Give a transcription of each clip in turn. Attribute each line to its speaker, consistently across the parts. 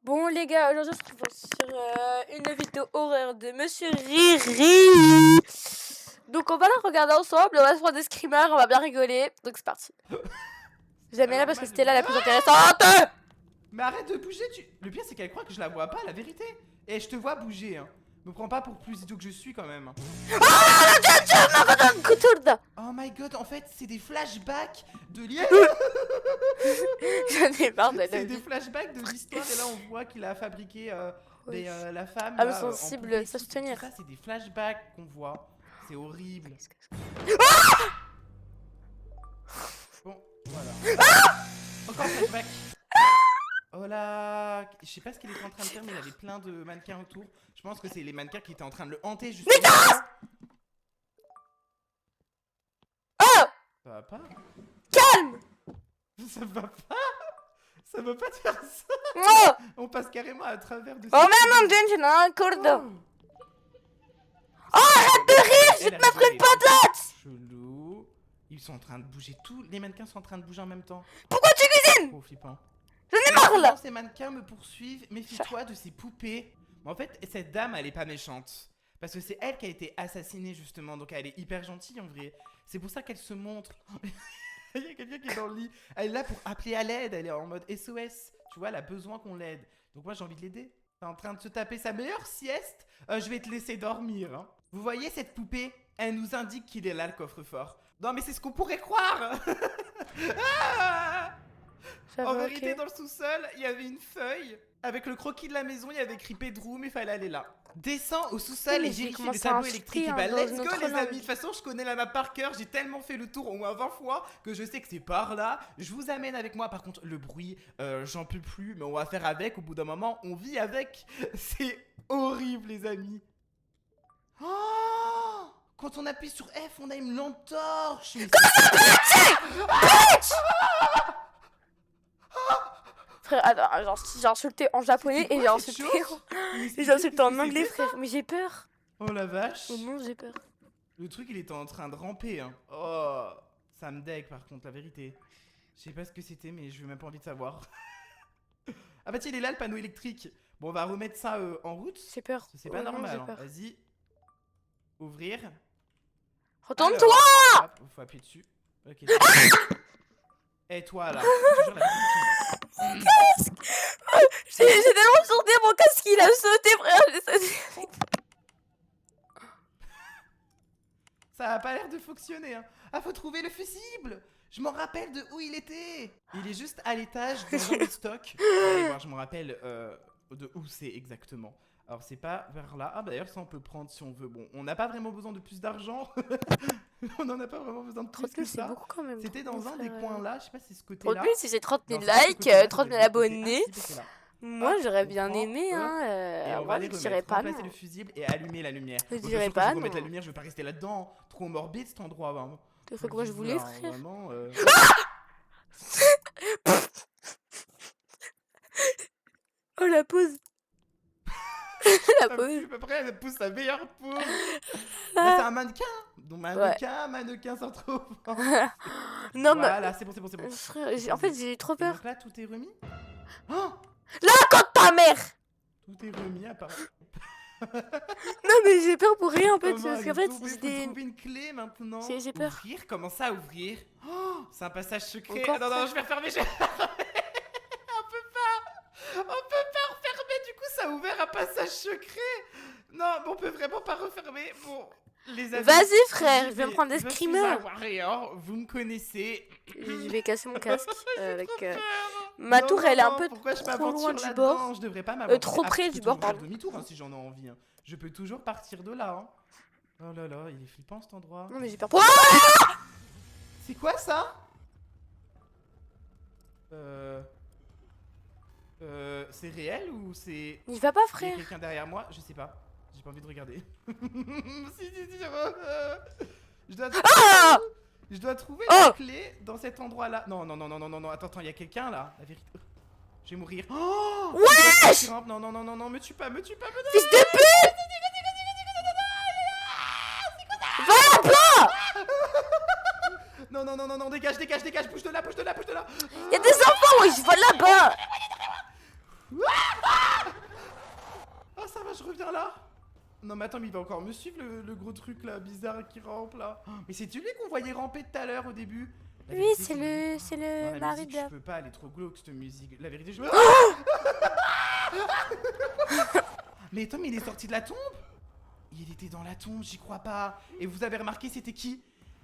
Speaker 1: Bon les gars, aujourd'hui on se retrouve sur une vidéo horreur de Monsieur Riri. Donc on va la regarder ensemble, on va se prendre des screamers, on va bien rigoler. Donc c'est parti. J'aime là parce que c'était là la plus intéressante.
Speaker 2: Mais arrête de bouger, le pire c'est qu'elle croit que je la vois pas, la vérité. Et je te vois bouger, hein. Me prends pas pour plus idiot que je suis quand même. Oh my god, en fait c'est des flashbacks de l'IA.
Speaker 1: J'en ai marre de
Speaker 2: C'est des flashbacks de l'histoire et là on voit qu'il a fabriqué la femme.
Speaker 1: Ah,
Speaker 2: là,
Speaker 1: sensible, ça se tenir.
Speaker 2: Ça c'est des flashbacks qu'on voit. C'est horrible. Bon, voilà. Encore un flashback. Oh là, je sais pas ce qu'il était en train de faire, mais il avait plein de mannequins autour. Je pense que c'est les mannequins qui étaient en train de le hanter justement.
Speaker 1: Oh,
Speaker 2: ça va pas?
Speaker 1: calme.
Speaker 2: Ça va pas? Ça veut pas te faire ça.
Speaker 1: Oh,
Speaker 2: on passe carrément à travers de.
Speaker 1: oh même je n'ai un cordeau. Oh, arrête de rire, je vais te mettre une patate.
Speaker 2: Chelou. Ils sont en train de bouger, tous les mannequins sont en train de bouger en même temps.
Speaker 1: Pourquoi tu cuisines?
Speaker 2: Trop flippant.
Speaker 1: J'en ai marre là.
Speaker 2: Ces mannequins me poursuivent, méfie-toi de ces poupées. En fait, cette dame, elle est pas méchante. Parce que c'est elle qui a été assassinée justement, donc elle est hyper gentille en vrai. C'est pour ça qu'elle se montre. Il y a quelqu'un qui est dans le lit. Elle est là pour appeler à l'aide, elle est en mode SOS. Tu vois, elle a besoin qu'on l'aide. Donc moi j'ai envie de l'aider. T'es en train de se taper sa meilleure sieste. Je vais te laisser dormir. Hein. Vous voyez cette poupée? Elle nous indique qu'il est là le coffre-fort. Non mais c'est ce qu'on pourrait croire. En vérité, dans le sous-sol, il y avait une feuille. Avec le croquis de la maison, il y avait écrit bedroom, il fallait aller là. Descends au sous-sol et vérifie le tableau électrique. Et bah, let's go les amis. De toute façon, je connais la map par cœur. J'ai tellement fait le tour au moins 20 fois que je sais que c'est par là. Je vous amène avec moi. Par contre, le bruit, j'en peux plus. Mais on va faire avec. Au bout d'un moment, on vit avec. C'est horrible, les amis. Oh, quand on appuie sur F, on a une lampe torche.
Speaker 1: Frère, attends, j'ai insulté en japonais et j'ai insulté en anglais, frère. Mais j'ai peur.
Speaker 2: Oh la vache.
Speaker 1: Oh non, j'ai peur.
Speaker 2: Le truc, il était en train de ramper. Hein. Oh, ça me dégue par contre, la vérité. Je sais pas ce que c'était, mais je n'ai même pas envie de savoir. Ah bah tiens, il est là le panneau électrique. Bon, on va remettre ça en route.
Speaker 1: J'ai peur.
Speaker 2: C'est pas normal. Hein. Vas-y. Ouvrir.
Speaker 1: Retourne-toi.
Speaker 2: Faut appuyer dessus. Ok. Et toi là. Toujours la
Speaker 1: casque. J'ai tellement sauté, mon casque il a sauté, frère.
Speaker 2: Ça a pas l'air de fonctionner. Hein. Ah, faut trouver le fusible. Je m'en rappelle de où il était. Il est juste à l'étage dans un stock. Allez voir, je me rappelle de où c'est exactement. Alors c'est pas vers là. Ah bah d'ailleurs ça on peut prendre si on veut. Bon, on n'a pas vraiment besoin de plus d'argent. On n'en a pas vraiment besoin de plus que ça. C'était dans un des coins là. Je sais pas si c'est ce côté-là.
Speaker 1: 30 000 si j'ai 30 000 likes, 30 000 abonnés. Moi j'aurais bien aimé
Speaker 2: et on va aller remplacer le fusible et allumer la lumière.
Speaker 1: Je dirais pas.
Speaker 2: Je vais mettre la lumière, je vais pas rester là-dedans. Trop morbide cet endroit. Hein.
Speaker 1: T'as fait quoi je voulais, frère.
Speaker 2: Vraiment,
Speaker 1: oh la pause. La pause.
Speaker 2: À peu près, elle pousse sa meilleure pause. C'est un mannequin. Donc mannequin sans trop.
Speaker 1: Non mais.
Speaker 2: Voilà, c'est bon.
Speaker 1: Frère, en fait j'ai trop peur.
Speaker 2: Donc là tout est remis. Oh,
Speaker 1: là quand ta mère.
Speaker 2: Tout est remis à part.
Speaker 1: Non mais j'ai peur pour rien en fait. Parce qu'en fait
Speaker 2: j'ai trouvé une clé maintenant.
Speaker 1: J'ai peur.
Speaker 2: Ouvrir, comment ça ouvrir? Oh, c'est un passage secret. Non, je vais refermer. On peut pas refermer, du coup ça a ouvert un passage secret. Non, on peut vraiment pas refermer. Bon, les amis.
Speaker 1: Vas-y frère, je vais me prendre des screamers.
Speaker 2: Warrior, vous me connaissez.
Speaker 1: Je vais casser mon casque avec ma tour, elle est un peu trop loin du bord.
Speaker 2: Je devrais pas m'avoir
Speaker 1: trop près du bord, pardon.
Speaker 2: Demi-tour hein, si j'en ai envie. Hein. Je peux toujours partir de là. Hein. Oh là là, il est flippant cet endroit.
Speaker 1: Non mais j'ai peur.
Speaker 2: C'est quoi ça? C'est réel ou c'est...
Speaker 1: Il va pas frère.
Speaker 2: Il y a quelqu'un derrière moi, je sais pas. J'ai pas envie de regarder. Je dois trouver la clé dans cet endroit là. Non, attends, il y a quelqu'un là. La vérité. Je vais mourir. Oh
Speaker 1: wesh.
Speaker 2: Non, me tue pas.
Speaker 1: Fils de pute. Va là-bas.
Speaker 2: Non, dégage, bouge de là.
Speaker 1: Il y a des enfants, ouais, je vais là-bas.
Speaker 2: je reviens là. Non mais attends, mais il va encore me suivre le gros truc là, bizarre qui rampe là. Mais c'est lui qu'on voyait ramper tout à l'heure au début. La
Speaker 1: Oui,
Speaker 2: vérité,
Speaker 1: c'est
Speaker 2: lui.
Speaker 1: le
Speaker 2: Non, la
Speaker 1: mari
Speaker 2: musique,
Speaker 1: de
Speaker 2: je peux pas, elle est trop glauque cette musique. La vérité, je veux... Mais Tom, il est sorti de la tombe. Il était dans la tombe, j'y crois pas. Et vous avez remarqué, c'était qui?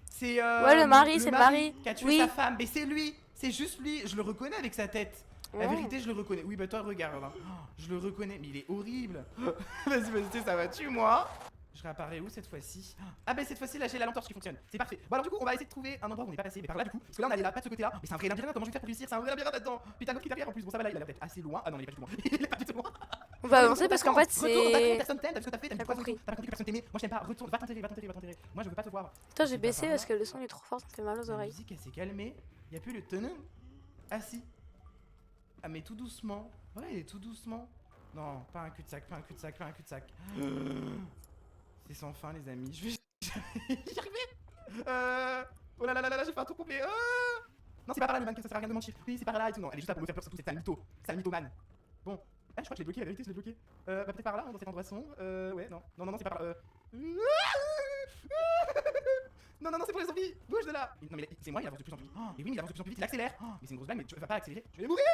Speaker 2: C'est
Speaker 1: Ouais, le mari, c'est le mari.
Speaker 2: qui a tué
Speaker 1: Oui.
Speaker 2: sa femme. Mais c'est lui, c'est juste lui. Je le reconnais avec sa tête. La
Speaker 1: Oh.
Speaker 2: vérité, je le reconnais. Oui, bah toi, regarde. Hein. Oh, je le reconnais, mais il est horrible. Vas-y, ça va, tue-moi. Je réapparais où cette fois-ci? Ah bah cette fois-ci là j'ai la lampe torche qui fonctionne. C'est parfait. Bon alors du coup on va essayer de trouver un endroit où on n'est pas passé. Mais par là du coup. Parce que là on allait là, pas de ce côté-là. Mais c'est un vrai labyrinthe, comment je vais faire pour réussir? C'est un vrai labyrinthe là-dedans. Putain qui est derrière en plus. Bon ça va là, il a l'air d'être assez loin. Ah non il est pas du tout loin. Il est pas du tout loin.
Speaker 1: On va avancer parce qu'en fait c'est...
Speaker 2: Personne t'aime, t'as vu ce que t'as fait, t'as
Speaker 1: T'as
Speaker 2: pas
Speaker 1: compris.
Speaker 2: T'as pas compris que personne t'aimait. Moi je t'aime pas, retourne, va t'enterrer. Moi je veux pas te voir.
Speaker 1: Putain j'ai baissé parce que le son est trop fort, ça me fait mal aux
Speaker 2: La
Speaker 1: oreilles.
Speaker 2: musique elle s'est calmée. Y'a plus le tonneau. Ah si. Ah mais tout doucement. Ouais tout doucement. Non, pas un cul-de-sac. C'est sans fin les amis, je vais y arriver. Oh là là, j'ai fait un tour complet. Non c'est pas par là le mannequin, ça sert à rien de mentir. Oui c'est par là et tout, non elle est juste là pour me faire peur surtout, c'est un mytho. C'est un mythomane. Bon, je crois que je l'ai bloqué, la vérité je l'ai bloqué. Bah peut-être par là, dans cet endroit sombre. Ouais, non, c'est pas par là. Non, c'est pour les zombies. Bouge de là. Non mais c'est moi, il avance de plus en plus vite. Et oui mais il avance de plus en plus vite, il accélère. Mais c'est une grosse blague, mais tu vas pas accélérer, je vais mourir.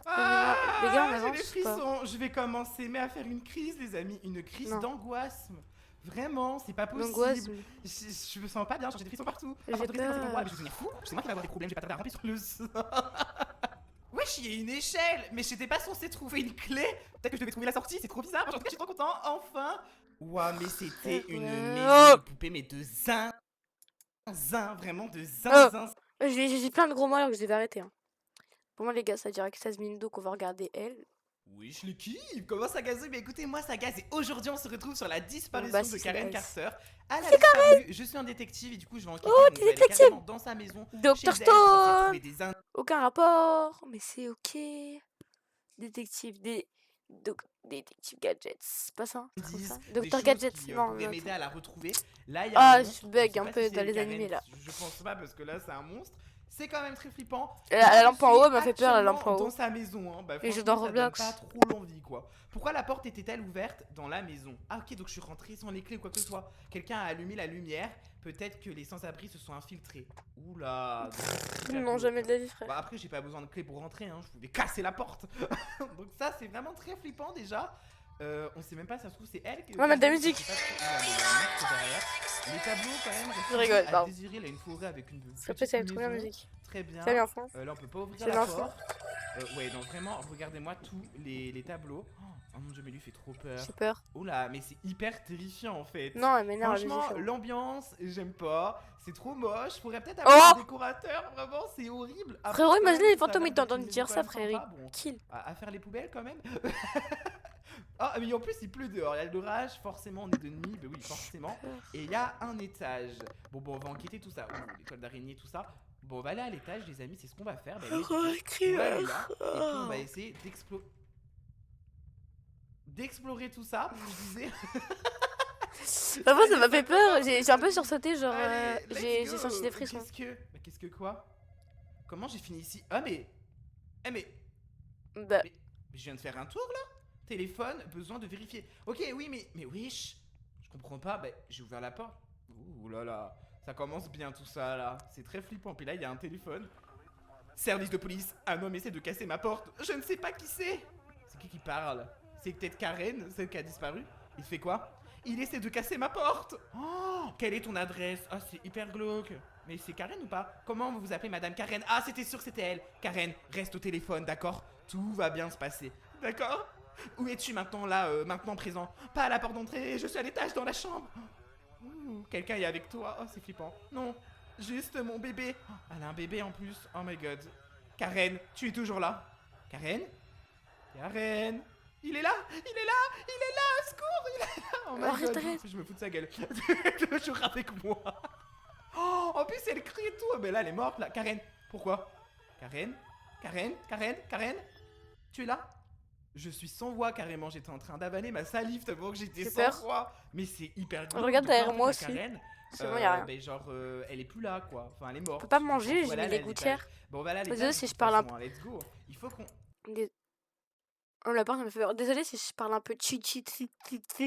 Speaker 1: Les gars, on
Speaker 2: J'ai
Speaker 1: avance
Speaker 2: des
Speaker 1: ou pas?
Speaker 2: frissons, je vais commencer mais à faire une crise les amis, une crise d'angoisse. Vraiment, c'est pas possible.
Speaker 1: L'angoisse.
Speaker 2: Je me sens pas bien, j'ai des frissons partout.
Speaker 1: J'ai peur.
Speaker 2: Mais je vais devenir fou. C'est moi qui vais avoir des problèmes, je vais pas tarder à ramper sur le sol. Wesh, il y a une échelle, mais j'étais pas censé trouver une clé. Peut-être que je devais trouver la sortie, c'est trop bizarre. En tout cas, je suis trop content, enfin. Ouah, mais c'était une maison de poupée, mais de zinzin, vraiment de zinzin.
Speaker 1: J'ai plein de gros mots alors que je devais arrêter. Hein. Pour moi les gars, ça dirait que 16 minutes donc on va regarder elle.
Speaker 2: Oui, je le kiffe. Comment ça gaze? Mais écoutez, moi ça gaze et aujourd'hui on se retrouve sur la disparition
Speaker 1: Bah,
Speaker 2: de Karen Carter. Elle a
Speaker 1: C'est
Speaker 2: disparu. Je suis un détective et du coup je vais enquêter.
Speaker 1: Oh,
Speaker 2: Donc,
Speaker 1: t'es
Speaker 2: je vais aller
Speaker 1: détective.
Speaker 2: carrément dans sa maison.
Speaker 1: Dr
Speaker 2: Chez elle, pour
Speaker 1: Stone.
Speaker 2: trouver des
Speaker 1: Aucun rapport, mais c'est ok. Détective, détective gadgets, c'est pas ça? Docteur Gadgets, non.
Speaker 2: Pourrait m'aider à la retrouver. Là, il y a
Speaker 1: Ah,
Speaker 2: un
Speaker 1: je
Speaker 2: monstre.
Speaker 1: bug
Speaker 2: sais
Speaker 1: un
Speaker 2: pas
Speaker 1: peu
Speaker 2: si
Speaker 1: dans
Speaker 2: c'est
Speaker 1: les
Speaker 2: Karen.
Speaker 1: animés là.
Speaker 2: Je pense pas parce que là c'est un monstre. C'est quand même très flippant.
Speaker 1: La lampe en haut
Speaker 2: Je
Speaker 1: m'a fait peur, la lampe en
Speaker 2: actuellement
Speaker 1: haut.
Speaker 2: dans sa maison, hein. Bah,
Speaker 1: Et je
Speaker 2: franchement,
Speaker 1: dans
Speaker 2: ça donne
Speaker 1: Roblox.
Speaker 2: pas trop l'envie quoi. Pourquoi la porte était-elle ouverte dans la maison? Ah ok, donc je suis rentré sans les clés ou quoi que ce soit. Quelqu'un a allumé la lumière. Peut-être que les sans-abri se sont infiltrés. Oula.
Speaker 1: Non, jamais de la vie, frère.
Speaker 2: Bah après j'ai pas besoin de clé pour rentrer, hein. Je pouvais casser la porte. Donc ça c'est vraiment très flippant déjà. On sait même pas, ça se trouve c'est elle qui...
Speaker 1: Ouais, mais de la musique.
Speaker 2: Les tableaux quand même.
Speaker 1: Je rigole,
Speaker 2: à
Speaker 1: pardon.
Speaker 2: désirer, là une forêt avec une
Speaker 1: Après,
Speaker 2: petite
Speaker 1: ça va être trop bien la
Speaker 2: maison.
Speaker 1: musique.
Speaker 2: Très bien.
Speaker 1: Salut enfant.
Speaker 2: Là on peut pas ouvrir
Speaker 1: C'est
Speaker 2: la
Speaker 1: l'enfant.
Speaker 2: porte. Ouais, donc vraiment, regardez-moi tous les tableaux. Oh mon dieu, mais lui fait trop peur.
Speaker 1: J'ai peur.
Speaker 2: Oula, mais c'est hyper terrifiant en fait.
Speaker 1: Non, elle m'énerve.
Speaker 2: Franchement,
Speaker 1: la musique.
Speaker 2: l'ambiance, j'aime pas. C'est trop moche. Faudrait peut-être avoir un décorateur. Vraiment, c'est horrible. Après,
Speaker 1: Frérot,
Speaker 2: quand
Speaker 1: imagine
Speaker 2: même,
Speaker 1: les
Speaker 2: ça a
Speaker 1: fantômes,
Speaker 2: l'air
Speaker 1: ils
Speaker 2: d'être
Speaker 1: t'entendent
Speaker 2: une
Speaker 1: dire
Speaker 2: maison
Speaker 1: ça,
Speaker 2: quand même
Speaker 1: frère.
Speaker 2: sympa. Bon,
Speaker 1: Kill.
Speaker 2: à faire les poubelles quand même. Ah, mais en plus, il pleut dehors. Il y a de l'orage. Forcément, on est de nuit. Bah oui, forcément. Et il y a un étage. Bon, on va enquêter tout ça. Ouh, l'école d'araignée, tout ça. Bon, on va aller à l'étage, les amis. C'est ce qu'on va faire. Bah, on va aller là. Et puis, on va essayer d'explorer tout ça, je disais.
Speaker 1: Parfois, ça m'a fait peur. J'ai un peu sursauté, genre.
Speaker 2: Allez, let's
Speaker 1: J'ai
Speaker 2: go.
Speaker 1: senti des frissons.
Speaker 2: Qu'est-ce que quoi? Comment j'ai fini ici? Ah mais... mais
Speaker 1: Bah,
Speaker 2: je viens de faire un tour là. Téléphone, besoin de vérifier. Ok, oui, mais wesh. Je comprends pas, bah j'ai ouvert la porte. Ouh là là, ça commence bien tout ça là. C'est très flippant, puis là il y a un téléphone. Service de police, un homme essaie de casser ma porte. Je ne sais pas qui c'est. C'est qui parle? C'est peut-être Karen, celle qui a disparu. Il fait quoi? Il essaie de casser ma porte. Oh, quelle est ton adresse? Ah, c'est hyper glauque. Mais c'est Karen ou pas? Comment vous vous appelez Madame Karen? Ah, c'était sûr que c'était elle. Karen, reste au téléphone, d'accord? Tout va bien se passer, d'accord? Où es-tu maintenant là, maintenant présent? Pas à la porte d'entrée, je suis à l'étage dans la chambre. Quelqu'un est avec toi. Oh, c'est flippant. Non, juste mon bébé. Oh, elle a un bébé en plus. Oh my god. Karen, tu es toujours là? Karen? Karen? Il est là! Il est là! Il est là! Au secours! Il est là! Oh my god!
Speaker 1: Arrête.
Speaker 2: Je me fous de sa gueule. Toujours avec moi. Oh, en plus, elle crie et tout. Mais là, elle est morte là. Karen, pourquoi? Karen? Karen? Tu es là? Je suis sans voix carrément. J'étais en train d'avaler ma salive tellement que j'étais sans voix. Mais c'est hyper glauque.
Speaker 1: Regarde derrière moi aussi.
Speaker 2: Karen,
Speaker 1: c'est bon, y'a rien.
Speaker 2: mais genre, elle est plus là quoi. Enfin, elle est morte.
Speaker 1: On peut pas manger, j'ai
Speaker 2: Voilà,
Speaker 1: mis des gouttières.
Speaker 2: Bon, voilà,
Speaker 1: Désolé si je parle un peu.
Speaker 2: Let's go. Il faut qu'on.
Speaker 1: Oh, la porte, ça me fait peur. Désolée si je parle un peu tchi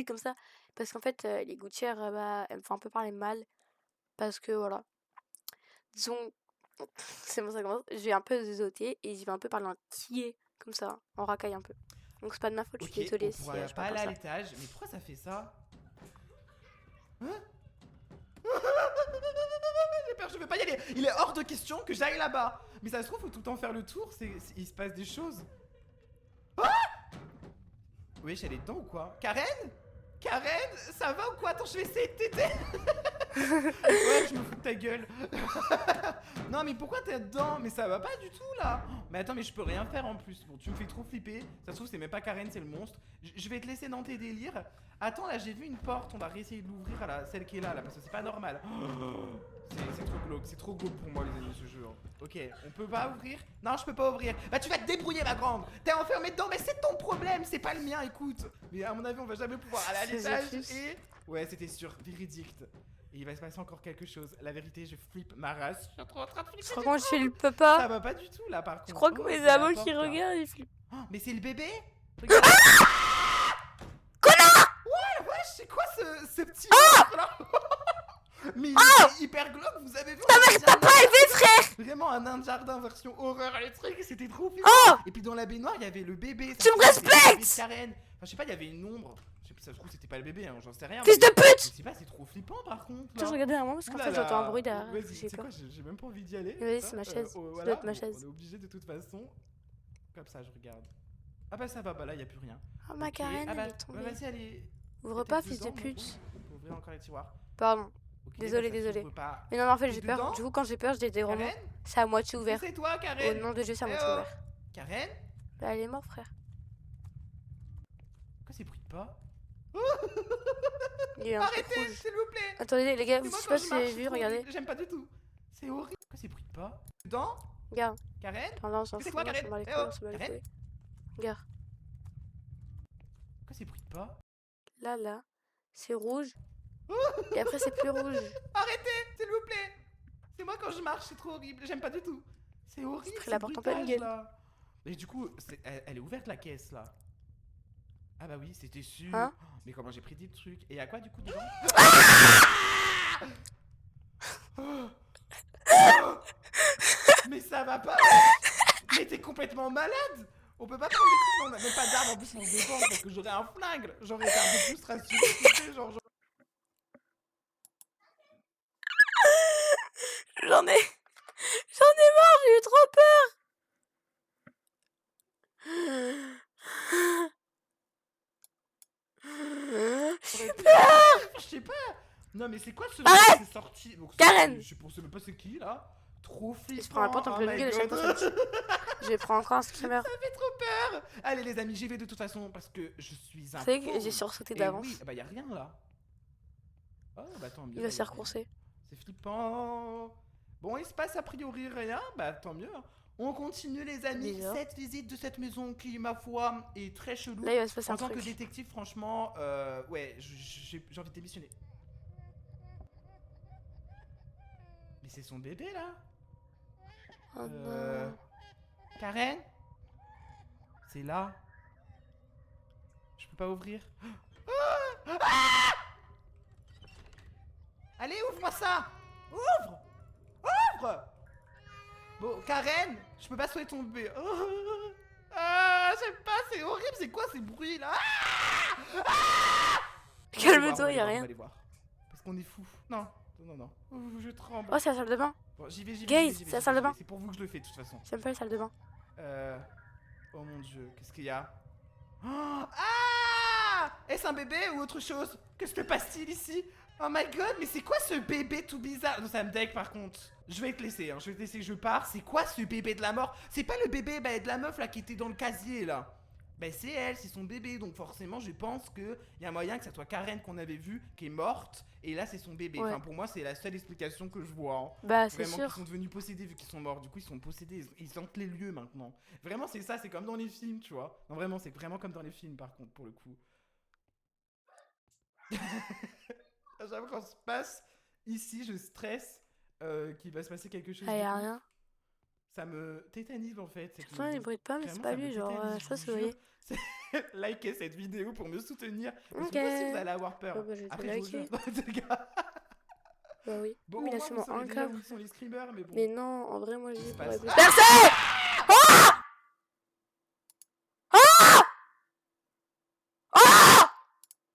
Speaker 1: comme ça. Parce qu'en fait, les gouttières, bah, elles me font un peu parler mal. Parce que voilà. Disons, c'est bon, ça commence. Je vais un peu zézoter et je vais un peu parler en tié, comme ça, en racaille un peu. Donc c'est pas de ma faute, je
Speaker 2: Ok,
Speaker 1: suis désolée
Speaker 2: on
Speaker 1: si
Speaker 2: pourra
Speaker 1: je
Speaker 2: pas
Speaker 1: parle
Speaker 2: aller
Speaker 1: comme
Speaker 2: à
Speaker 1: ça.
Speaker 2: l'étage. Mais pourquoi ça fait ça? Hein? J'ai peur, je veux pas y aller. Il est hors de question que j'aille là-bas. Mais ça se trouve, faut tout le temps faire le tour. Il se passe des choses. Ah! Wesh, elle est dedans ou quoi? Karen? Karen? Ça va ou quoi? Attends, je vais essayer de t'aider. Ouais, je me fous de ta gueule. Non, mais pourquoi t'es dedans? Mais ça va pas du tout là. Mais attends, mais je peux rien faire en plus. Bon, tu me fais trop flipper. Ça se trouve, c'est même pas Karen, c'est le monstre. Je vais te laisser dans tes délires. Attends, là, j'ai vu une porte. On va réessayer de l'ouvrir à celle qui est là, parce que c'est pas normal. C'est trop glauque. C'est trop glauque pour moi, les amis, ce jeu. Ok, on peut pas ouvrir? Non, je peux pas ouvrir. Bah, tu vas te débrouiller, ma grande. T'es enfermée dedans, mais c'est ton problème. C'est pas le mien, écoute. Mais à mon avis, on va jamais pouvoir aller à l'étage. Et. Ouais, c'était sûr. Véridique. Et il va se passer encore quelque chose. La vérité, je flippe ma race. Je suis trop en train de flipper.
Speaker 1: Je crois qu'on flippe
Speaker 2: Ça
Speaker 1: pas.
Speaker 2: va pas du tout là, par contre.
Speaker 1: Je crois que
Speaker 2: Oh,
Speaker 1: mes
Speaker 2: c'est la
Speaker 1: amants
Speaker 2: porte,
Speaker 1: qui
Speaker 2: là.
Speaker 1: regardent, ils flippent.
Speaker 2: Oh, mais c'est le bébé. Regarde.
Speaker 1: Connard!
Speaker 2: Ouais, wesh, c'est quoi ce petit monstre là? Mais il est hyper glauque, vous avez vu?
Speaker 1: T'as pas élevé, frère!
Speaker 2: Vraiment un nain de jardin version horreur électrique, c'était trop flippant.
Speaker 1: Oh!
Speaker 2: Et puis dans la baignoire, il y avait le bébé.
Speaker 1: Tu me respectes!
Speaker 2: Karen. Enfin, je sais pas, il y avait une ombre. Je sais pas, ça se trouve, c'était pas le bébé, hein, j'en sais rien.
Speaker 1: Fils de pute!
Speaker 2: Je sais pas, c'est trop flippant par contre.
Speaker 1: Putain, je regardais derrière moi parce qu'en fait, j'entends un bruit derrière. J'ai peur.
Speaker 2: J'ai même pas envie d'y aller.
Speaker 1: Vas-y, c'est ma chaise. Ça doit être ma chaise.
Speaker 2: On est obligé de toute façon. Comme ça, je regarde. Ah bah ça va, bah là, y a plus rien.
Speaker 1: Oh, ma Karen,
Speaker 2: ah bah,
Speaker 1: elle est tombée.
Speaker 2: vas-y, allez.
Speaker 1: Ouvre pas, fils de pute.
Speaker 2: On peut ouvrir encore les tiroirs.
Speaker 1: Pardon.
Speaker 2: Okay,
Speaker 1: Désolé,
Speaker 2: bah, ça
Speaker 1: désolé.
Speaker 2: s'ouvre pas.
Speaker 1: Mais non, en fait,
Speaker 2: T'es
Speaker 1: j'ai peur.
Speaker 2: dedans?
Speaker 1: Du coup, quand j'ai peur, je dis des gros mots.
Speaker 2: Karen?
Speaker 1: C'est à moitié ouvert.
Speaker 2: C'est toi,
Speaker 1: Au
Speaker 2: Karen.
Speaker 1: nom de Dieu, c'est à
Speaker 2: Eh
Speaker 1: moitié
Speaker 2: oh.
Speaker 1: ouvert.
Speaker 2: Karen?
Speaker 1: Là, elle est morte, frère.
Speaker 2: Pourquoi c'est bruit de pas?
Speaker 1: Il y a un truc
Speaker 2: Arrêtez,
Speaker 1: rouge.
Speaker 2: s'il vous plaît.
Speaker 1: Attendez, les gars,
Speaker 2: C'est
Speaker 1: je
Speaker 2: moi
Speaker 1: sais
Speaker 2: quand
Speaker 1: pas
Speaker 2: je
Speaker 1: si
Speaker 2: marche,
Speaker 1: vous avez
Speaker 2: c'est
Speaker 1: vu,
Speaker 2: trop
Speaker 1: regardez.
Speaker 2: horrible. J'aime pas du tout. C'est horrible. Pourquoi c'est bruit de pas? Dedans?
Speaker 1: Regarde.
Speaker 2: Karen?
Speaker 1: Attends, là, on s'en
Speaker 2: C'est
Speaker 1: fout.
Speaker 2: quoi,
Speaker 1: On
Speaker 2: Karen?
Speaker 1: s'en bat les
Speaker 2: Eh
Speaker 1: couilles,
Speaker 2: oh,
Speaker 1: on s'en bat les
Speaker 2: Karen?
Speaker 1: couilles. Regarde.
Speaker 2: Pourquoi c'est bruit de pas?
Speaker 1: Là, c'est rouge. Et après, c'est plus rouge.
Speaker 2: Arrêtez, s'il vous plaît. C'est moi quand je marche, c'est trop horrible. J'aime pas du tout. C'est horrible.
Speaker 1: Pris la
Speaker 2: ce
Speaker 1: porte en pleine
Speaker 2: bruitage,
Speaker 1: gueule.
Speaker 2: là. Et du coup, elle est ouverte la caisse là. Ah bah oui, c'était sûr.
Speaker 1: Hein?
Speaker 2: Mais comment j'ai pris des trucs? Et à quoi du coup dedans? Mais ça va pas. Mais t'es complètement malade. On peut pas prendre des trucs, on a même pas d'armes en plus on se défend parce que j'aurais un flingue. J'aurais été un peu plus rassuré, tu sais, genre.
Speaker 1: J'en ai marre, j'ai eu trop peur.
Speaker 2: J'ai peur. Je sais pas. Non mais c'est quoi ce
Speaker 1: Arrête.
Speaker 2: qui est sorti? Donc,
Speaker 1: Karen.
Speaker 2: Je pensais même pas c'est qui là. Trop flippant.
Speaker 1: Je prends la porte en pleine gueule et chaque fois ça me tue. Je vais prendre encore un screamer.
Speaker 2: Ça fait trop peur. Allez les amis, j'y vais de toute façon parce que je suis un.
Speaker 1: Vous savez que j'ai sursauté d'avance.
Speaker 2: Oui, bah y a rien là. Oh bah tant mieux.
Speaker 1: Il va se faire courser.
Speaker 2: C'est flippant. Bon, il se passe a priori rien, bah tant mieux. On continue les amis.
Speaker 1: Bizarre.
Speaker 2: Cette visite de cette maison qui, ma foi, est très chelou.
Speaker 1: Là, il va se passer
Speaker 2: En
Speaker 1: un
Speaker 2: tant
Speaker 1: truc.
Speaker 2: que détective, franchement, ouais, j'ai envie de démissionner. Mais c'est son bébé là.
Speaker 1: Oh non.
Speaker 2: Karen? C'est là. Je peux pas ouvrir. Ah! Allez, ouvre-moi ça! Ouvre! Ouvre! Bon, Karen, je peux pas sauver ton bébé. Oh. Ah, j'aime pas, c'est horrible, c'est quoi ces bruits là? Ah!
Speaker 1: Calme-toi, y'a
Speaker 2: On
Speaker 1: rien.
Speaker 2: va aller voir. Parce qu'on est fou. Non, non, non. Oh, je tremble.
Speaker 1: Oh, c'est la salle de bain.
Speaker 2: Bon, j'y vais, j'y vais.
Speaker 1: Guys,
Speaker 2: j'y vais,
Speaker 1: c'est la
Speaker 2: j'y
Speaker 1: salle
Speaker 2: vais,
Speaker 1: de bain.
Speaker 2: C'est pour vous que je le fais de toute façon.
Speaker 1: J'aime pas la salle de bain.
Speaker 2: Oh mon dieu, qu'est-ce qu'il y a? Oh, ah! Est-ce un bébé ou autre chose? Que se passe-t-il ici? Oh my god, mais c'est quoi ce bébé tout bizarre? Non, ça me deck par contre. Je vais te laisser, hein. Je vais te laisser, je pars. C'est quoi ce bébé de la mort? C'est pas le bébé de la meuf là qui était dans le casier là. Ben c'est elle, c'est son bébé, donc forcément je pense que y a moyen que ça soit Karen qu'on avait vue, qui est morte, et là c'est son bébé.
Speaker 1: Ouais.
Speaker 2: Enfin pour moi c'est la seule explication que je vois. Hein.
Speaker 1: Bah, c'est
Speaker 2: Vraiment
Speaker 1: sûr.
Speaker 2: qu'ils sont devenus possédés vu qu'ils sont morts, du coup ils sont possédés, ils sentent les lieux maintenant. Vraiment c'est ça, c'est comme dans les films, tu vois. Non vraiment c'est vraiment comme dans les films par contre pour le coup. J'avoue quand se passe ici je stresse qu'il va se passer quelque chose.
Speaker 1: Ah, y'a rien.
Speaker 2: Ça me tétanise en fait. Cette
Speaker 1: Putain, il
Speaker 2: musique.
Speaker 1: brille pas, mais c'est
Speaker 2: Vraiment,
Speaker 1: pas
Speaker 2: ça me
Speaker 1: lui, genre,
Speaker 2: tétanise,
Speaker 1: je sais pas
Speaker 2: je
Speaker 1: si
Speaker 2: vous
Speaker 1: vous voyez.
Speaker 2: jure. Likez cette vidéo pour me soutenir. Parce
Speaker 1: Ok.
Speaker 2: que moi aussi, vous allez avoir peur.
Speaker 1: Bah, je vais te
Speaker 2: Après, je vous jure.
Speaker 1: liker.
Speaker 2: Non, les gars.
Speaker 1: Bah oui.
Speaker 2: Bon,
Speaker 1: Mais
Speaker 2: au
Speaker 1: il a
Speaker 2: moins, vous
Speaker 1: seulement
Speaker 2: saurez
Speaker 1: un
Speaker 2: déjà
Speaker 1: câble.
Speaker 2: où sont les screamers, mais bon.
Speaker 1: Mais non, en vrai, moi, je
Speaker 2: Qu'est-ce
Speaker 1: dis
Speaker 2: qui se
Speaker 1: pour
Speaker 2: passe
Speaker 1: plus.
Speaker 2: Ah
Speaker 1: Percé! Ah!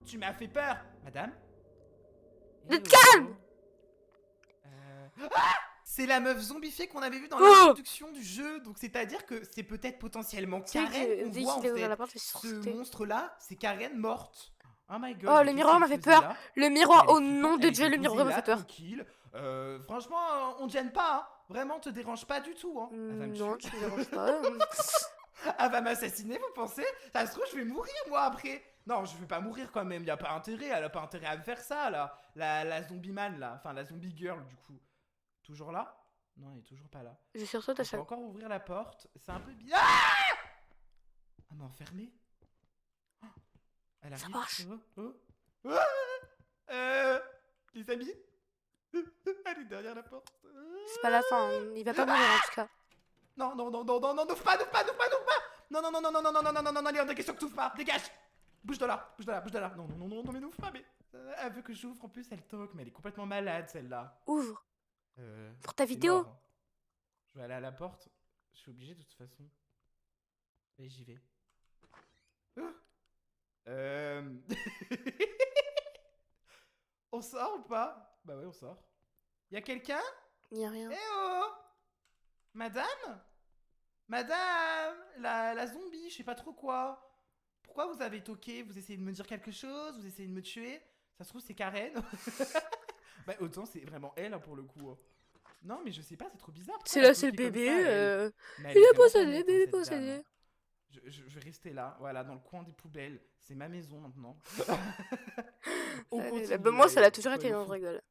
Speaker 2: Tu m'as fait peur, madame.
Speaker 1: De
Speaker 2: Eh
Speaker 1: calme.
Speaker 2: Ah, c'est la meuf zombifiée qu'on avait vue dans
Speaker 1: Oh!
Speaker 2: l'introduction du jeu. Donc, c'est-à-dire que c'est peut-être potentiellement
Speaker 1: Tu sais
Speaker 2: Karen
Speaker 1: que
Speaker 2: qu'on
Speaker 1: dès
Speaker 2: voit en
Speaker 1: qu'il a ouvert
Speaker 2: fait.
Speaker 1: la porte, je suis
Speaker 2: Ce
Speaker 1: sursauté.
Speaker 2: monstre-là, c'est Karen morte. Oh my god.
Speaker 1: Oh,
Speaker 2: mais
Speaker 1: le
Speaker 2: qu'est-ce
Speaker 1: miroir
Speaker 2: qu'elle
Speaker 1: m'a fait
Speaker 2: faisait
Speaker 1: peur.
Speaker 2: là
Speaker 1: Le miroir,
Speaker 2: Elle est
Speaker 1: au nom
Speaker 2: flippante,
Speaker 1: de
Speaker 2: elle
Speaker 1: Dieu,
Speaker 2: était
Speaker 1: le miroir
Speaker 2: posée
Speaker 1: m'a
Speaker 2: là,
Speaker 1: fait peur.
Speaker 2: tranquille. Franchement, on te gêne pas, hein. Vraiment, on te dérange pas du tout, hein. Elle va me
Speaker 1: Non,
Speaker 2: tuer.
Speaker 1: tu me déranges pas.
Speaker 2: Elle va m'assassiner, vous pensez? Ça se trouve, je vais mourir, moi, après. Non, je vais pas mourir quand même, y a pas intérêt. Elle a pas intérêt à me faire ça, là. La zombie man, là. Enfin, la zombie girl, du coup. Toujours là? Non, elle est toujours pas là.
Speaker 1: Je sursaute à
Speaker 2: On peut
Speaker 1: chaque.
Speaker 2: encore ouvrir la porte. C'est un peu bien. Ah, mais enfermée. Oh, elle arrive.
Speaker 1: marche.
Speaker 2: Les amis. Elle est derrière la porte.
Speaker 1: C'est pas la fin, hein. Il va pas mourir en tout cas.
Speaker 2: Non, non, non, non, non, non, n'ouvre pas, n'ouvre pas, n'ouvre pas, n'ouvre pas. Non, non, non, non, non, non, non, non, non, non, non, non, il est hors de question que t'ouvres pas. Dégage. Bouge de là, bouge de là, bouge de là. Non, non, non, non, non, mais n'ouvre pas, mais. Elle veut que j'ouvre, en plus elle toque, mais elle est complètement malade celle-là.
Speaker 1: Ouvre. Pour ta
Speaker 2: c'est
Speaker 1: vidéo.
Speaker 2: mort, hein. Je vais aller à la porte. Je suis obligé de toute façon. Et j'y vais. On sort ou pas? Bah ouais, on sort. Y'a quelqu'un?
Speaker 1: Y a rien.
Speaker 2: Eh oh! Madame? Madame? La zombie, je sais pas trop quoi. Pourquoi vous avez toqué? Vous essayez de me dire quelque chose? Vous essayez de me tuer? Ça se trouve, c'est Karen. Bah, autant c'est vraiment elle, hein, pour le coup. Non, mais je sais pas, c'est trop bizarre. Pourquoi
Speaker 1: C'est
Speaker 2: elle a
Speaker 1: là, c'est le
Speaker 2: toqué comme
Speaker 1: bébé.
Speaker 2: ça, elle? Mais elle
Speaker 1: Il est
Speaker 2: vraiment pas
Speaker 1: possédé,
Speaker 2: nette, hein,
Speaker 1: bébé
Speaker 2: cette dame,
Speaker 1: possédé.
Speaker 2: hein. Je vais rester là, voilà, dans le coin des poubelles. C'est ma maison maintenant. On continue,
Speaker 1: Bah, moi, ça l'a
Speaker 2: allez,
Speaker 1: toujours
Speaker 2: faut
Speaker 1: été,
Speaker 2: le
Speaker 1: non, je
Speaker 2: fou.
Speaker 1: rigole.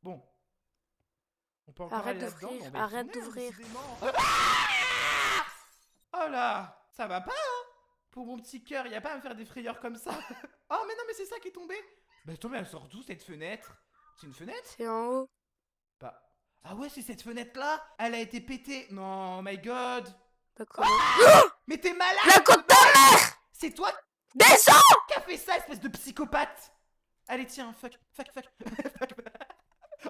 Speaker 2: Bon. On peut encore
Speaker 1: Arrête
Speaker 2: aller là-dedans,
Speaker 1: d'ouvrir,
Speaker 2: mais on va y
Speaker 1: arrête
Speaker 2: retourner, hein,
Speaker 1: d'ouvrir.
Speaker 2: décidément. Oh là, ça va pas, hein? Pour mon petit cœur, y a pas à me faire des frayeurs comme ça. Oh, mais non, mais c'est ça qui est tombé. Bah, attends, mais elle sort d'où cette fenêtre? C'est une fenêtre?
Speaker 1: C'est en haut.
Speaker 2: Bah. Ah ouais, c'est cette fenêtre-là? Elle a été pétée. Non, my god.
Speaker 1: Bah, comment?
Speaker 2: Mais t'es malade!
Speaker 1: La côte de ta mère!
Speaker 2: C'est toi
Speaker 1: Descends!
Speaker 2: qui as fait ça, espèce de psychopathe! Allez, tiens, fuck.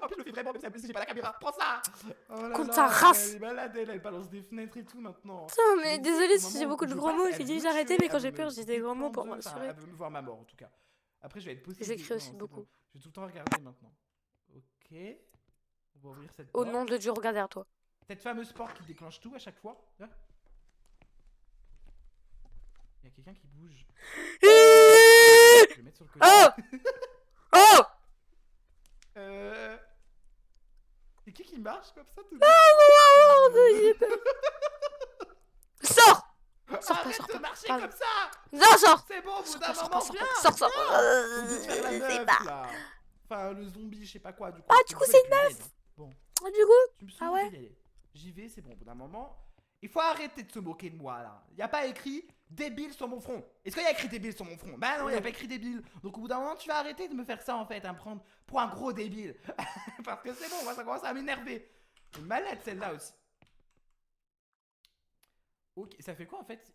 Speaker 2: En plus, je le fais vraiment comme ça, parce que j'ai pas la caméra. Prends ça! Oh là
Speaker 1: Contre
Speaker 2: là,
Speaker 1: ta race.
Speaker 2: Elle est malade, elle balance des fenêtres et tout maintenant.
Speaker 1: Putain, mais
Speaker 2: Je
Speaker 1: désolé
Speaker 2: dis, au
Speaker 1: si
Speaker 2: moment
Speaker 1: j'ai
Speaker 2: où
Speaker 1: beaucoup de
Speaker 2: je
Speaker 1: gros
Speaker 2: passe,
Speaker 1: mots.
Speaker 2: elle
Speaker 1: J'ai
Speaker 2: veut
Speaker 1: dit
Speaker 2: me
Speaker 1: j'arrêtais,
Speaker 2: tuer,
Speaker 1: mais quand
Speaker 2: elle
Speaker 1: j'ai
Speaker 2: veut
Speaker 1: peur,
Speaker 2: me
Speaker 1: je dis des gros mots pour
Speaker 2: dépendre, enfin,
Speaker 1: m'assurer.
Speaker 2: elle veut me voir ma mort en tout cas. Après, je vais être possédé.
Speaker 1: J'écris aussi
Speaker 2: Non, c'est
Speaker 1: beaucoup.
Speaker 2: bon. Je vais tout le temps regarder maintenant. Ok. On va ouvrir cette
Speaker 1: Au
Speaker 2: porte.
Speaker 1: nom de Dieu, regarde derrière toi.
Speaker 2: Cette fameuse porte qui déclenche tout à chaque fois. Là. Il y a quelqu'un qui bouge. Je vais le mettre sur le côté.
Speaker 1: Oh!
Speaker 2: C'est qui marche comme ça tout
Speaker 1: J'ai peur. Sors! Sors pas,
Speaker 2: Arrête
Speaker 1: sors
Speaker 2: de
Speaker 1: pas.
Speaker 2: marcher
Speaker 1: Pardon.
Speaker 2: comme ça!
Speaker 1: Non, sors!
Speaker 2: C'est bon, au bout
Speaker 1: Sors
Speaker 2: d'un
Speaker 1: pas, sors
Speaker 2: moment,
Speaker 1: pas, sors
Speaker 2: viens!
Speaker 1: pas. Sors, sors.
Speaker 2: Au bout de faire la
Speaker 1: Je sais
Speaker 2: meuf,
Speaker 1: pas.
Speaker 2: là. Enfin, le zombie, je sais pas quoi, du coup.
Speaker 1: Ah, du coup, c'est une
Speaker 2: meuf! Bon,
Speaker 1: Ah, du coup?
Speaker 2: tu me
Speaker 1: Ah
Speaker 2: saoules,
Speaker 1: ouais?
Speaker 2: je vais y aller. J'y vais, c'est bon, au bout d'un moment. Il faut arrêter de se moquer de moi, là. Y a pas écrit débile sur mon front. Est-ce qu'il y a écrit débile sur mon front? Bah non, y a pas écrit débile. Donc au bout d'un moment, tu vas arrêter de me faire ça, en fait, à me prendre pour un gros débile. Parce que c'est bon, moi, ça commence à m'énerver. C'est malade, celle-là aussi. Ok, ça fait quoi, en fait?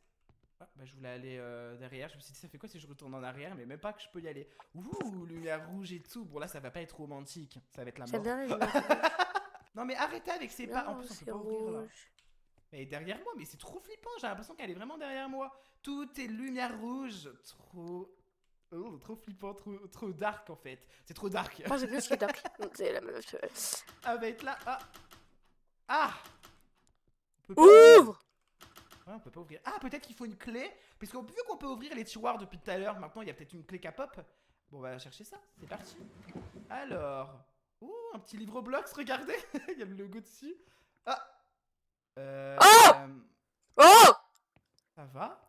Speaker 2: Ah, bah je voulais aller derrière, je me suis dit ça fait quoi si je retourne en arrière, mais même pas que je peux y aller. Ouh, lumière rouge et tout, bon là ça va pas être romantique, ça va être la
Speaker 1: J'aime
Speaker 2: mort.
Speaker 1: bien les lumières.
Speaker 2: Non mais arrêtez avec ces pas, en plus on peut
Speaker 1: c'est
Speaker 2: pas ouvrir là.
Speaker 1: rouge.
Speaker 2: Elle est derrière moi, mais c'est trop flippant, j'ai l'impression qu'elle est vraiment derrière moi. Tout est lumière rouge, trop... Oh, trop flippant, trop dark en fait. C'est trop dark.
Speaker 1: Moi, j'ai plus ce qui est dark. C'est la meuf.
Speaker 2: Elle va être là, ah. Ah, on peut pas ouvrir.
Speaker 1: Ouvre!
Speaker 2: Ouais, on peut pas ouvrir. Ah, peut-être qu'il faut une clé. Parce que vu qu'on peut ouvrir les tiroirs depuis tout à l'heure, maintenant il y a peut-être une clé qui pop. Bon, on va chercher ça. C'est parti. Alors. Ouh, un petit livre Blox, regardez. Il y a le logo dessus. Ah.
Speaker 1: Oh! Oh!
Speaker 2: Ça va?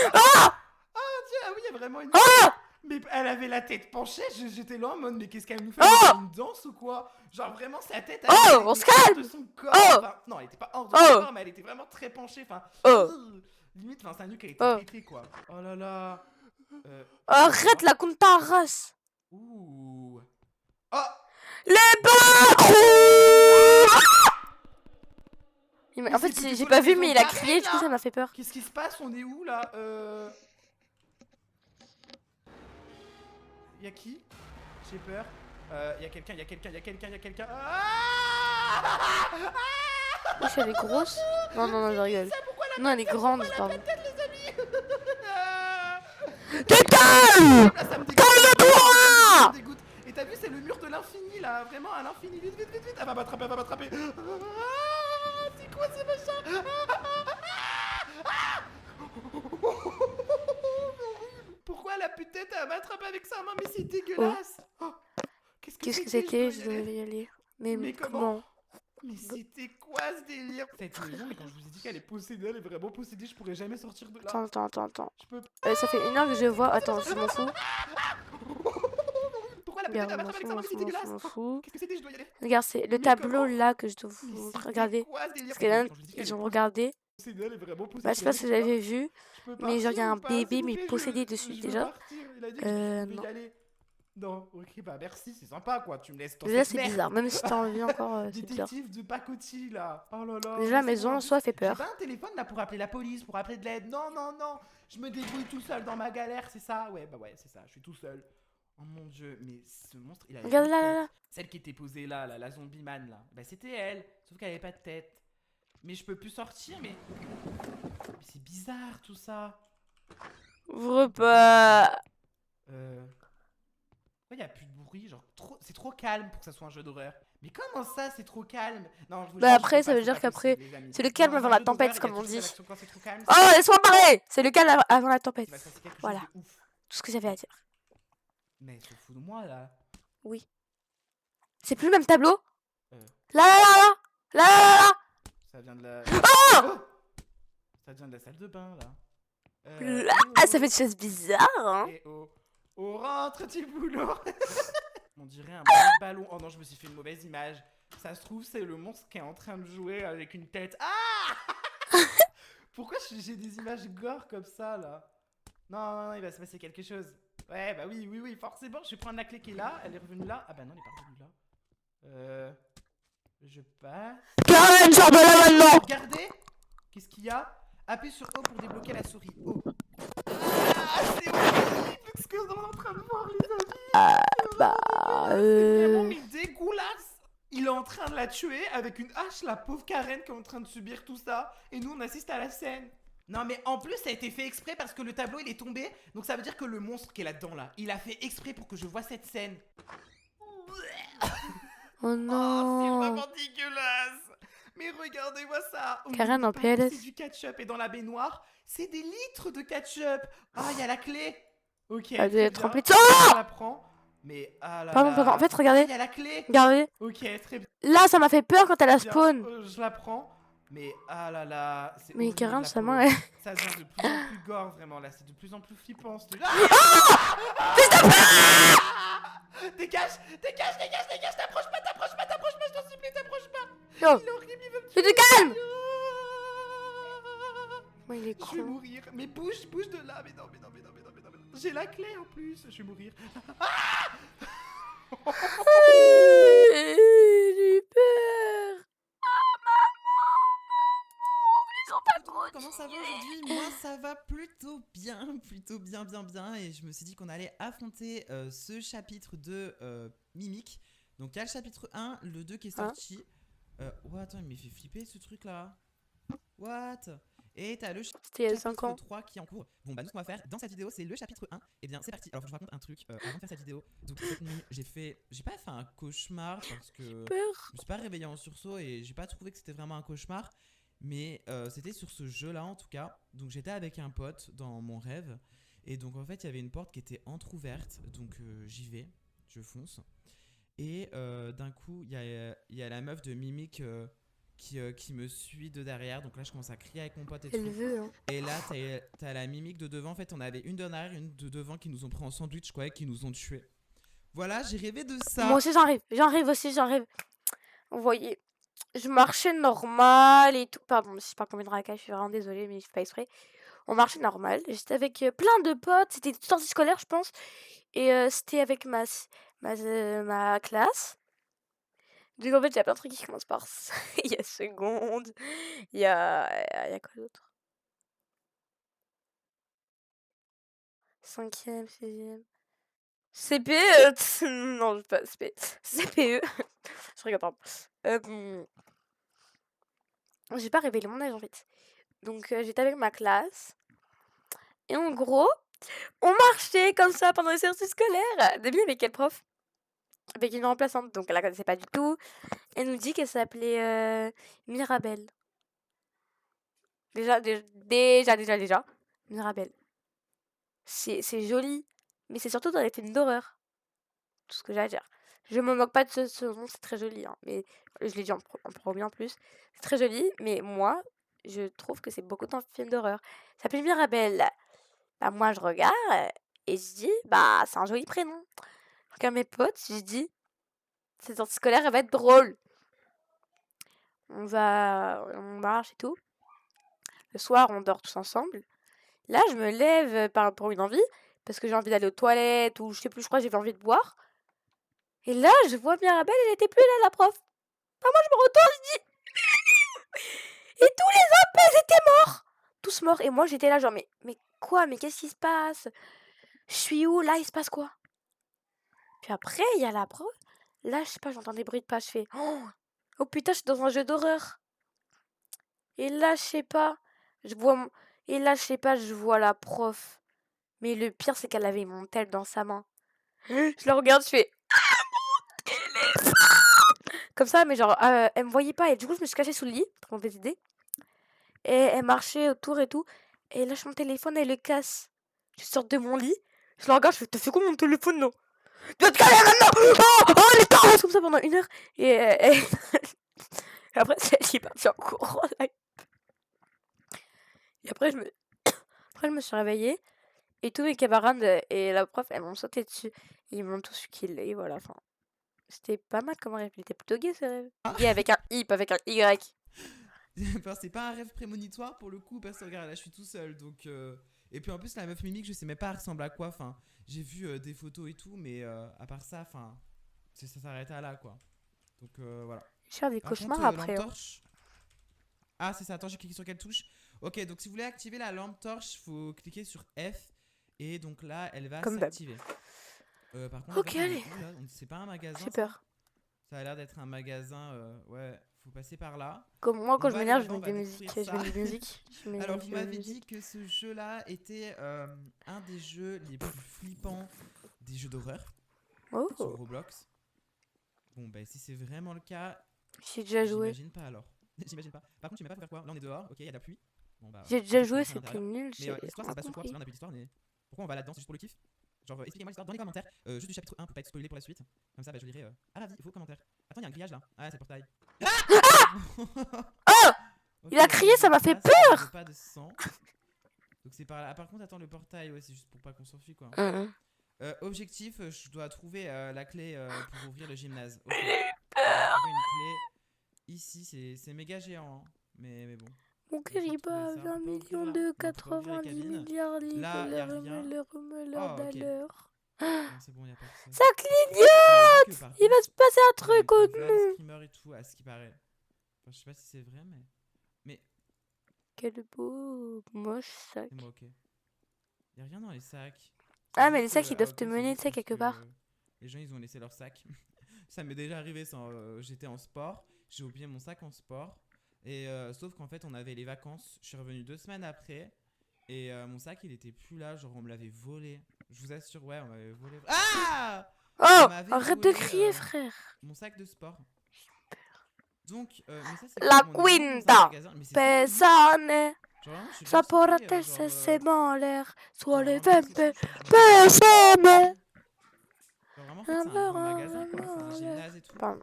Speaker 2: Ah, tiens, ah oui, il y a vraiment une. Mais elle avait la tête penchée, j'étais là en mode, mais qu'est-ce qu'elle nous fait? Une danse ou quoi? Genre vraiment sa tête, elle était
Speaker 1: on se
Speaker 2: hors
Speaker 1: calme.
Speaker 2: de son corps.
Speaker 1: Oh!
Speaker 2: Enfin, non, elle était pas hors de son corps, mais elle était vraiment très penchée. Enfin, limite, enfin, sa nuque a été pétée quoi. Oh là là.
Speaker 1: Arrête la compte ta race!
Speaker 2: Ouh. Oh!
Speaker 1: Les barres!
Speaker 2: Mais
Speaker 1: En
Speaker 2: c'est
Speaker 1: fait,
Speaker 2: plutôt
Speaker 1: j'ai
Speaker 2: la
Speaker 1: pas vu,
Speaker 2: maison
Speaker 1: mais il a
Speaker 2: Karen,
Speaker 1: crié, du coup,
Speaker 2: là.
Speaker 1: ça m'a fait peur.
Speaker 2: Qu'est-ce qui se passe? On est où là? Y'a qui? J'ai peur. Y'a quelqu'un, y'a quelqu'un, y'a quelqu'un, y'a quelqu'un.
Speaker 1: Wesh, elle est grosse? Non, non, non, je rigole. Non, elle est grande, pardon.
Speaker 2: Les amis.
Speaker 1: Putain!
Speaker 2: Là, ça me dégoûte.
Speaker 1: Calme-toi!
Speaker 2: Ça me dégoûte. Et t'as vu, c'est le mur de l'infini là, vraiment à l'infini. Vite, vite, vite, vite. Elle va m'attraper, elle va m'attraper. C'est quoi ce machin? Pourquoi la pute-tête elle m'attrape avec sa main? Mais c'est dégueulasse. Oh, qu'est-ce
Speaker 1: Qu'est-ce que
Speaker 2: c'était?
Speaker 1: c'était? Je devais y aller.
Speaker 2: Mais
Speaker 1: Comment?
Speaker 2: Mais c'était quoi ce délire? Cette maison, mais quand je vous ai dit qu'elle est possédée, elle est vraiment possédée, je pourrais jamais sortir de là.
Speaker 1: Attends.
Speaker 2: Je peux
Speaker 1: Ça fait 1 heure que je vois. Attends, je m'en fous.
Speaker 2: Pourquoi la
Speaker 1: Regarde,
Speaker 2: pute-tête elle m'attrape avec sa main? Mais c'est dégueulasse.
Speaker 1: m'en fous.
Speaker 2: Qu'est-ce que c'était? Je dois y aller.
Speaker 1: Regarde, c'est le
Speaker 2: Mais
Speaker 1: tableau
Speaker 2: comment?
Speaker 1: là que je dois
Speaker 2: Mais
Speaker 1: vous
Speaker 2: c'était
Speaker 1: regarder.
Speaker 2: quoi ce délire?
Speaker 1: Parce que là,
Speaker 2: Quand je vous ai dit qu'elle
Speaker 1: ils
Speaker 2: est
Speaker 1: ont regardé.
Speaker 2: possédée, elle est vraiment possédée.
Speaker 1: Bah, je sais pas si vous avez vu,
Speaker 2: Je peux
Speaker 1: mais genre, il y a
Speaker 2: partir
Speaker 1: un
Speaker 2: ou pas,
Speaker 1: bébé,
Speaker 2: s'il vous
Speaker 1: mais
Speaker 2: plaît,
Speaker 1: possédé
Speaker 2: je
Speaker 1: dessus
Speaker 2: veux
Speaker 1: déjà.
Speaker 2: partir. Il a dit que je pouvais
Speaker 1: Non.
Speaker 2: y aller. Non, ok, bah merci, c'est sympa quoi, tu me laisses dans
Speaker 1: Déjà,
Speaker 2: cette
Speaker 1: c'est
Speaker 2: merde.
Speaker 1: bizarre. Même si t'as envie encore, c'est bizarre.
Speaker 2: Détective de pacotille là. Oh là là.
Speaker 1: Déjà, la
Speaker 2: mais c'est
Speaker 1: maison
Speaker 2: bon,
Speaker 1: en soi fait
Speaker 2: j'ai
Speaker 1: peur.
Speaker 2: pas un téléphone là pour appeler la police, pour appeler de l'aide. Non, non, non. Je me débrouille tout seul dans ma galère, c'est ça? Ouais, bah ouais, c'est ça, je suis tout seul. Oh mon dieu, mais ce monstre, il avait
Speaker 1: Regarde
Speaker 2: pas de
Speaker 1: là,
Speaker 2: tête.
Speaker 1: là, là.
Speaker 2: Celle qui était posée là, la zombie man là. Bah c'était elle, sauf qu'elle avait pas de tête. Mais je peux plus sortir, mais c'est bizarre tout ça.
Speaker 1: Ouvre pas.
Speaker 2: Pourquoi y a plus de bruit? Genre, c'est trop calme pour que ça soit un jeu d'horreur. Mais comment ça, c'est trop calme? Non, je vous
Speaker 1: Bah
Speaker 2: jure,
Speaker 1: après, ça veut dire qu'après, c'est le calme avant la tempête, comme on dit. Oh, laisse-moi parler! C'est le calme avant la tempête. Voilà. Tout ce que j'avais à dire.
Speaker 2: Mais se fout de moi là.
Speaker 1: Oui. C'est plus le même tableau?
Speaker 2: Euh.
Speaker 1: Là, là, là, là! Là, là, là, là!
Speaker 2: Ça vient de la.
Speaker 1: Oh!
Speaker 2: Ça vient de la salle de bain là.
Speaker 1: Ah, ça fait des choses bizarres, hein?
Speaker 2: Eh oh. Oh, rentre du boulot. On dirait un bruit de ballon. Oh non, je me suis fait une mauvaise image. Ça se trouve, c'est le monstre qui est en train de jouer avec une tête. Ah! Pourquoi j'ai des images gore comme ça là? Non, non, non, il va se passer quelque chose. Ouais, bah oui, oui, oui, forcément. Je vais prendre la clé qui est là. Elle est revenue là. Ah bah non, elle est pas revenue là. Je passe.
Speaker 1: Karen, sors de là maintenant!
Speaker 2: Regardez. Qu'est-ce qu'il y a? Appuyez sur O pour débloquer la souris. O. Ah, c'est horrible ce que on est en train de voir, les amis. C'est vraiment mais dégueulasse. Il est en train de la tuer avec une hache, la pauvre Karen qui est en train de subir tout ça. Et nous, on assiste à la scène. Non, mais en plus, ça a été fait exprès parce que le tableau, il est tombé. Donc ça veut dire que le monstre qui est là-dedans, là, il a fait exprès pour que je vois cette scène.
Speaker 1: Oh non!
Speaker 2: Oh, c'est vraiment dégueulasse. Mais regardez-moi ça.
Speaker 1: Karen en PLS.
Speaker 2: C'est du ketchup et dans la baignoire, c'est des litres de ketchup. Ah, il y a la clé. Ok.
Speaker 1: Elle doit être remplie de
Speaker 2: Je la prends. Mais ah là
Speaker 1: Pardon,
Speaker 2: là.
Speaker 1: en fait, regardez.
Speaker 2: Il y a la clé.
Speaker 1: Regardez.
Speaker 2: Ok, très bien.
Speaker 1: Là, ça m'a fait peur quand elle a spawn.
Speaker 2: Je la prends. Mais ah là là.
Speaker 1: Mais
Speaker 2: horrible,
Speaker 1: Karen,
Speaker 2: la
Speaker 1: sa
Speaker 2: pauvre.
Speaker 1: main est.
Speaker 2: Ça devient de plus en plus gore, vraiment. Là, c'est de plus en plus flippant. Dégage, t'approches pas, je t'en supplie, t'approche pas.
Speaker 1: Yo,
Speaker 2: Il est horrible, il veut me
Speaker 1: tu
Speaker 2: tuer.
Speaker 1: te calmes! Ouais, il est
Speaker 2: Je vais
Speaker 1: con.
Speaker 2: mourir. Mais bouge de là. Mais non. J'ai la clé en plus. Je vais mourir.
Speaker 1: J'ai peur. Ah, maman! Ils ont pas trop.
Speaker 3: Comment ça va aujourd'hui? Moi ça va plutôt bien et je me suis dit qu'on allait affronter ce chapitre de Mimic. Donc il y a le chapitre 1, le 2 qui est sorti. Oh attends, il m'a fait flipper ce truc là. What? Et t'as le
Speaker 1: C'était il y a 5
Speaker 3: chapitre
Speaker 1: ans.
Speaker 3: 3 qui est en cours. Bon bah nous ce qu'on va faire dans cette vidéo c'est le chapitre 1. Et bien c'est parti. Alors faut que je vous raconte un truc avant de faire cette vidéo. Donc cette nuit j'ai pas fait un cauchemar parce que
Speaker 1: Peur.
Speaker 3: je me suis pas réveillé en sursaut et j'ai pas trouvé que c'était vraiment un cauchemar. Mais c'était sur ce jeu là en tout cas. Donc j'étais avec un pote dans mon rêve. Et donc en fait il y avait une porte qui était entrouverte. Donc j'y vais, je fonce. Et d'un coup il y a la meuf de Mimic qui me suit de derrière. Donc là je commence à crier avec mon pote et
Speaker 1: Elle
Speaker 3: tout.
Speaker 1: veut, hein.
Speaker 3: Et là t'as la Mimic de devant. En fait on avait une de derrière, une de devant qui nous ont pris en sandwich quoi, et qui nous ont tués. Voilà, j'ai rêvé de ça.
Speaker 1: Moi aussi j'arrive aussi. Vous voyez, je marchais normal et tout. Pardon, si je parle comme une racaille, je suis vraiment désolée, mais je fais pas exprès. On marchait normal. J'étais avec plein de potes. C'était une sortie scolaire, je pense. Et c'était avec ma classe. Du coup, en fait, il y a plein de trucs qui commencent par ça. Il y a seconde. Il y a quoi d'autre? Cinquième, sixième. CPE. Non, je pas CP. CPE. Je regarde, pardon. J'ai pas révélé mon âge en fait. Donc j'étais avec ma classe. Et en gros, on marchait comme ça pendant les séances scolaires. Devinez avec quel prof? Avec une remplaçante. Donc elle la connaissait pas du tout. Elle nous dit qu'elle s'appelait Mirabelle. Déjà. Mirabelle. C'est joli. Mais c'est surtout dans les films d'horreur. Tout ce que j'ai à dire. Je me moque pas de ce nom, c'est très joli. Hein, mais je l'ai dit en premier en plus. C'est très joli, mais moi, je trouve que c'est beaucoup dans le film d'horreur. Ça s'appelle Mirabelle. Bah, moi, je regarde et je dis, bah, c'est un joli prénom. Je regarde mes potes, je dis, cette sortie scolaire, elle va être drôle. On marche et tout. Le soir, on dort tous ensemble. Là, je me lève pour une envie, parce que j'ai envie d'aller aux toilettes, ou je sais plus, je crois que j'avais envie de boire. Et là, je vois Mirabelle, elle était plus là, la prof. Bah, moi, je me retourne, je dis... Et tous les autres, ils étaient morts. Tous morts. Et moi, j'étais là, genre, mais quoi? Mais qu'est-ce qui se passe? Je suis où? Là, il se passe quoi? Puis après, il y a la prof. Là, je sais pas, j'entends des bruits de pas. Je fais... Oh putain, je suis dans un jeu d'horreur. Et là, je sais pas, je vois la prof. Mais le pire, c'est qu'elle avait mon tel dans sa main. Je la regarde, je fais... Comme ça, mais genre, elle me voyait pas. Et du coup, je me suis cachée sous le lit, pour des idées. Et elle marchait autour et tout. Et elle lâche mon téléphone, elle le casse. Je sors de mon lit, je la regarde, je fais, t'as fait quoi mon téléphone, non? Tu vas te calmer maintenant! Oh, les parents! Comme ça pendant 1 heure. Et après, elle est partie en courant. Là. Et après, je me suis réveillée. Et tous mes camarades et la prof, elles m'ont sauté dessus. Ils m'ont tous killé, voilà. Enfin, c'était pas mal comme rêve. Il était plutôt gay, ce rêve. Gay avec un I, pas avec un Y.
Speaker 3: C'est pas un rêve prémonitoire pour le coup, parce que regarde, là je suis tout seul. Donc, et puis en plus, la meuf mimique, je sais même pas, elle ressemble à quoi. Enfin, j'ai vu des photos et tout, mais à part ça, enfin, ça s'arrête à là quoi. Donc voilà.
Speaker 1: Je vais faire des
Speaker 3: Par
Speaker 1: cauchemars
Speaker 3: contre,
Speaker 1: après.
Speaker 3: lampe
Speaker 1: Hein.
Speaker 3: torche. Ah, c'est ça, attends, j'ai cliqué sur quelle touche? Ok, donc si vous voulez activer la lampe torche, faut cliquer sur F. Et donc là, elle va
Speaker 1: Comme d'hab.
Speaker 3: s'activer. Par contre,
Speaker 1: Ok, allez.
Speaker 3: c'est pas un magasin.
Speaker 1: J'ai peur.
Speaker 3: Ça a l'air d'être un magasin. Ouais, faut passer par là.
Speaker 1: Comme moi, quand
Speaker 3: On
Speaker 1: je
Speaker 3: va
Speaker 1: m'énerve,
Speaker 3: aller
Speaker 1: je mets
Speaker 3: là-bas,
Speaker 1: des
Speaker 3: on va
Speaker 1: musiques.
Speaker 3: découvrir
Speaker 1: Je
Speaker 3: ça.
Speaker 1: mets des musiques.
Speaker 3: Alors, vous m'avez dit que ce jeu-là était un des jeux les plus flippants des jeux d'horreur sur
Speaker 1: Oh,
Speaker 3: Roblox. Bon, bah, si c'est vraiment le cas,
Speaker 1: j'ai déjà joué.
Speaker 3: j'imagine pas alors. J'imagine pas. Par contre, tu sais même pas faut faire quoi. Là, on est dehors, ok, il y a de la pluie. Bon, bah,
Speaker 1: J'ai
Speaker 3: ok,
Speaker 1: déjà
Speaker 3: on
Speaker 1: joué,
Speaker 3: rentre à
Speaker 1: c'était
Speaker 3: l'intérieur.
Speaker 1: nul.
Speaker 3: Mais
Speaker 1: J'ai
Speaker 3: l'histoire, ça se passe sur quoi?
Speaker 1: compris.
Speaker 3: Parce qu'on a plus d'histoire, mais pourquoi on va là-dedans? C'est juste pour le kiff? Genre, expliquez-moi l'histoire dans les commentaires. Juste du chapitre 1 pour pas être spoilé pour la suite. Comme ça, bah, je lirai. Ah, ravi, vos commentaires. Attends, il y a un grillage là. Ah, c'est le portail.
Speaker 1: Oh!
Speaker 3: Ok,
Speaker 1: Il a crié, ça m'a fait
Speaker 3: peur! Pas de sang. Donc c'est par là. Ah, par contre, attends, le portail, ouais, c'est juste pour pas qu'on s'enfuit quoi. Objectif, je dois trouver la clé pour ouvrir le gymnase. Ok. Je dois trouver une clé. Ici, c'est méga géant. Hein. Mais bon.
Speaker 1: Mon cœur il bat à 20 millions de 90 milliards
Speaker 3: Là, y a rien.
Speaker 1: d'heure.
Speaker 3: Non, c'est bon, y a pas que ça.
Speaker 1: Ça clignote!
Speaker 3: Par
Speaker 1: Il va
Speaker 3: contre,
Speaker 1: se passer un truc au
Speaker 3: il y a des
Speaker 1: nous.
Speaker 3: streamers et tout, à ce qui paraît. Enfin, je sais pas si c'est vrai, mais.
Speaker 1: Quel beau, moche sac.
Speaker 3: C'est moi, ok. Y a rien dans les sacs.
Speaker 1: Ah, mais les sacs,
Speaker 3: Juste,
Speaker 1: ils doivent
Speaker 3: ok,
Speaker 1: te
Speaker 3: c'est
Speaker 1: mener,
Speaker 3: juste
Speaker 1: tu sais,
Speaker 3: parce
Speaker 1: quelque
Speaker 3: que
Speaker 1: part.
Speaker 3: Les gens, ils ont laissé leur sac. Ça m'est déjà arrivé sans. J'étais en sport, j'ai oublié mon sac en sport. Et sauf qu'en fait, on avait les vacances. Je suis revenu 2 semaines après. Et mon sac, il était plus là. Genre, on me l'avait volé. Je vous assure, ouais, on m'avait volé. Ah!
Speaker 1: Oh! Arrête de crier, frère.
Speaker 3: Mon sac de sport. Donc, mais ça, c'est
Speaker 1: La
Speaker 3: comme on est vraiment dans un
Speaker 1: quinta
Speaker 3: magasin, mais c'est ça, oui.
Speaker 1: persone
Speaker 3: Genre, vraiment, je suis
Speaker 1: ça
Speaker 3: grave
Speaker 1: pourra
Speaker 3: surpris,
Speaker 1: te
Speaker 3: genre,
Speaker 1: cesser en l'air sur les
Speaker 3: vraiment, qu'est-ce que
Speaker 1: 20
Speaker 3: c'est,
Speaker 1: personnes.
Speaker 3: genre, vraiment, en fait, c'est un grand magasin, quoi. C'est un gymnase et tout.
Speaker 1: Pardon.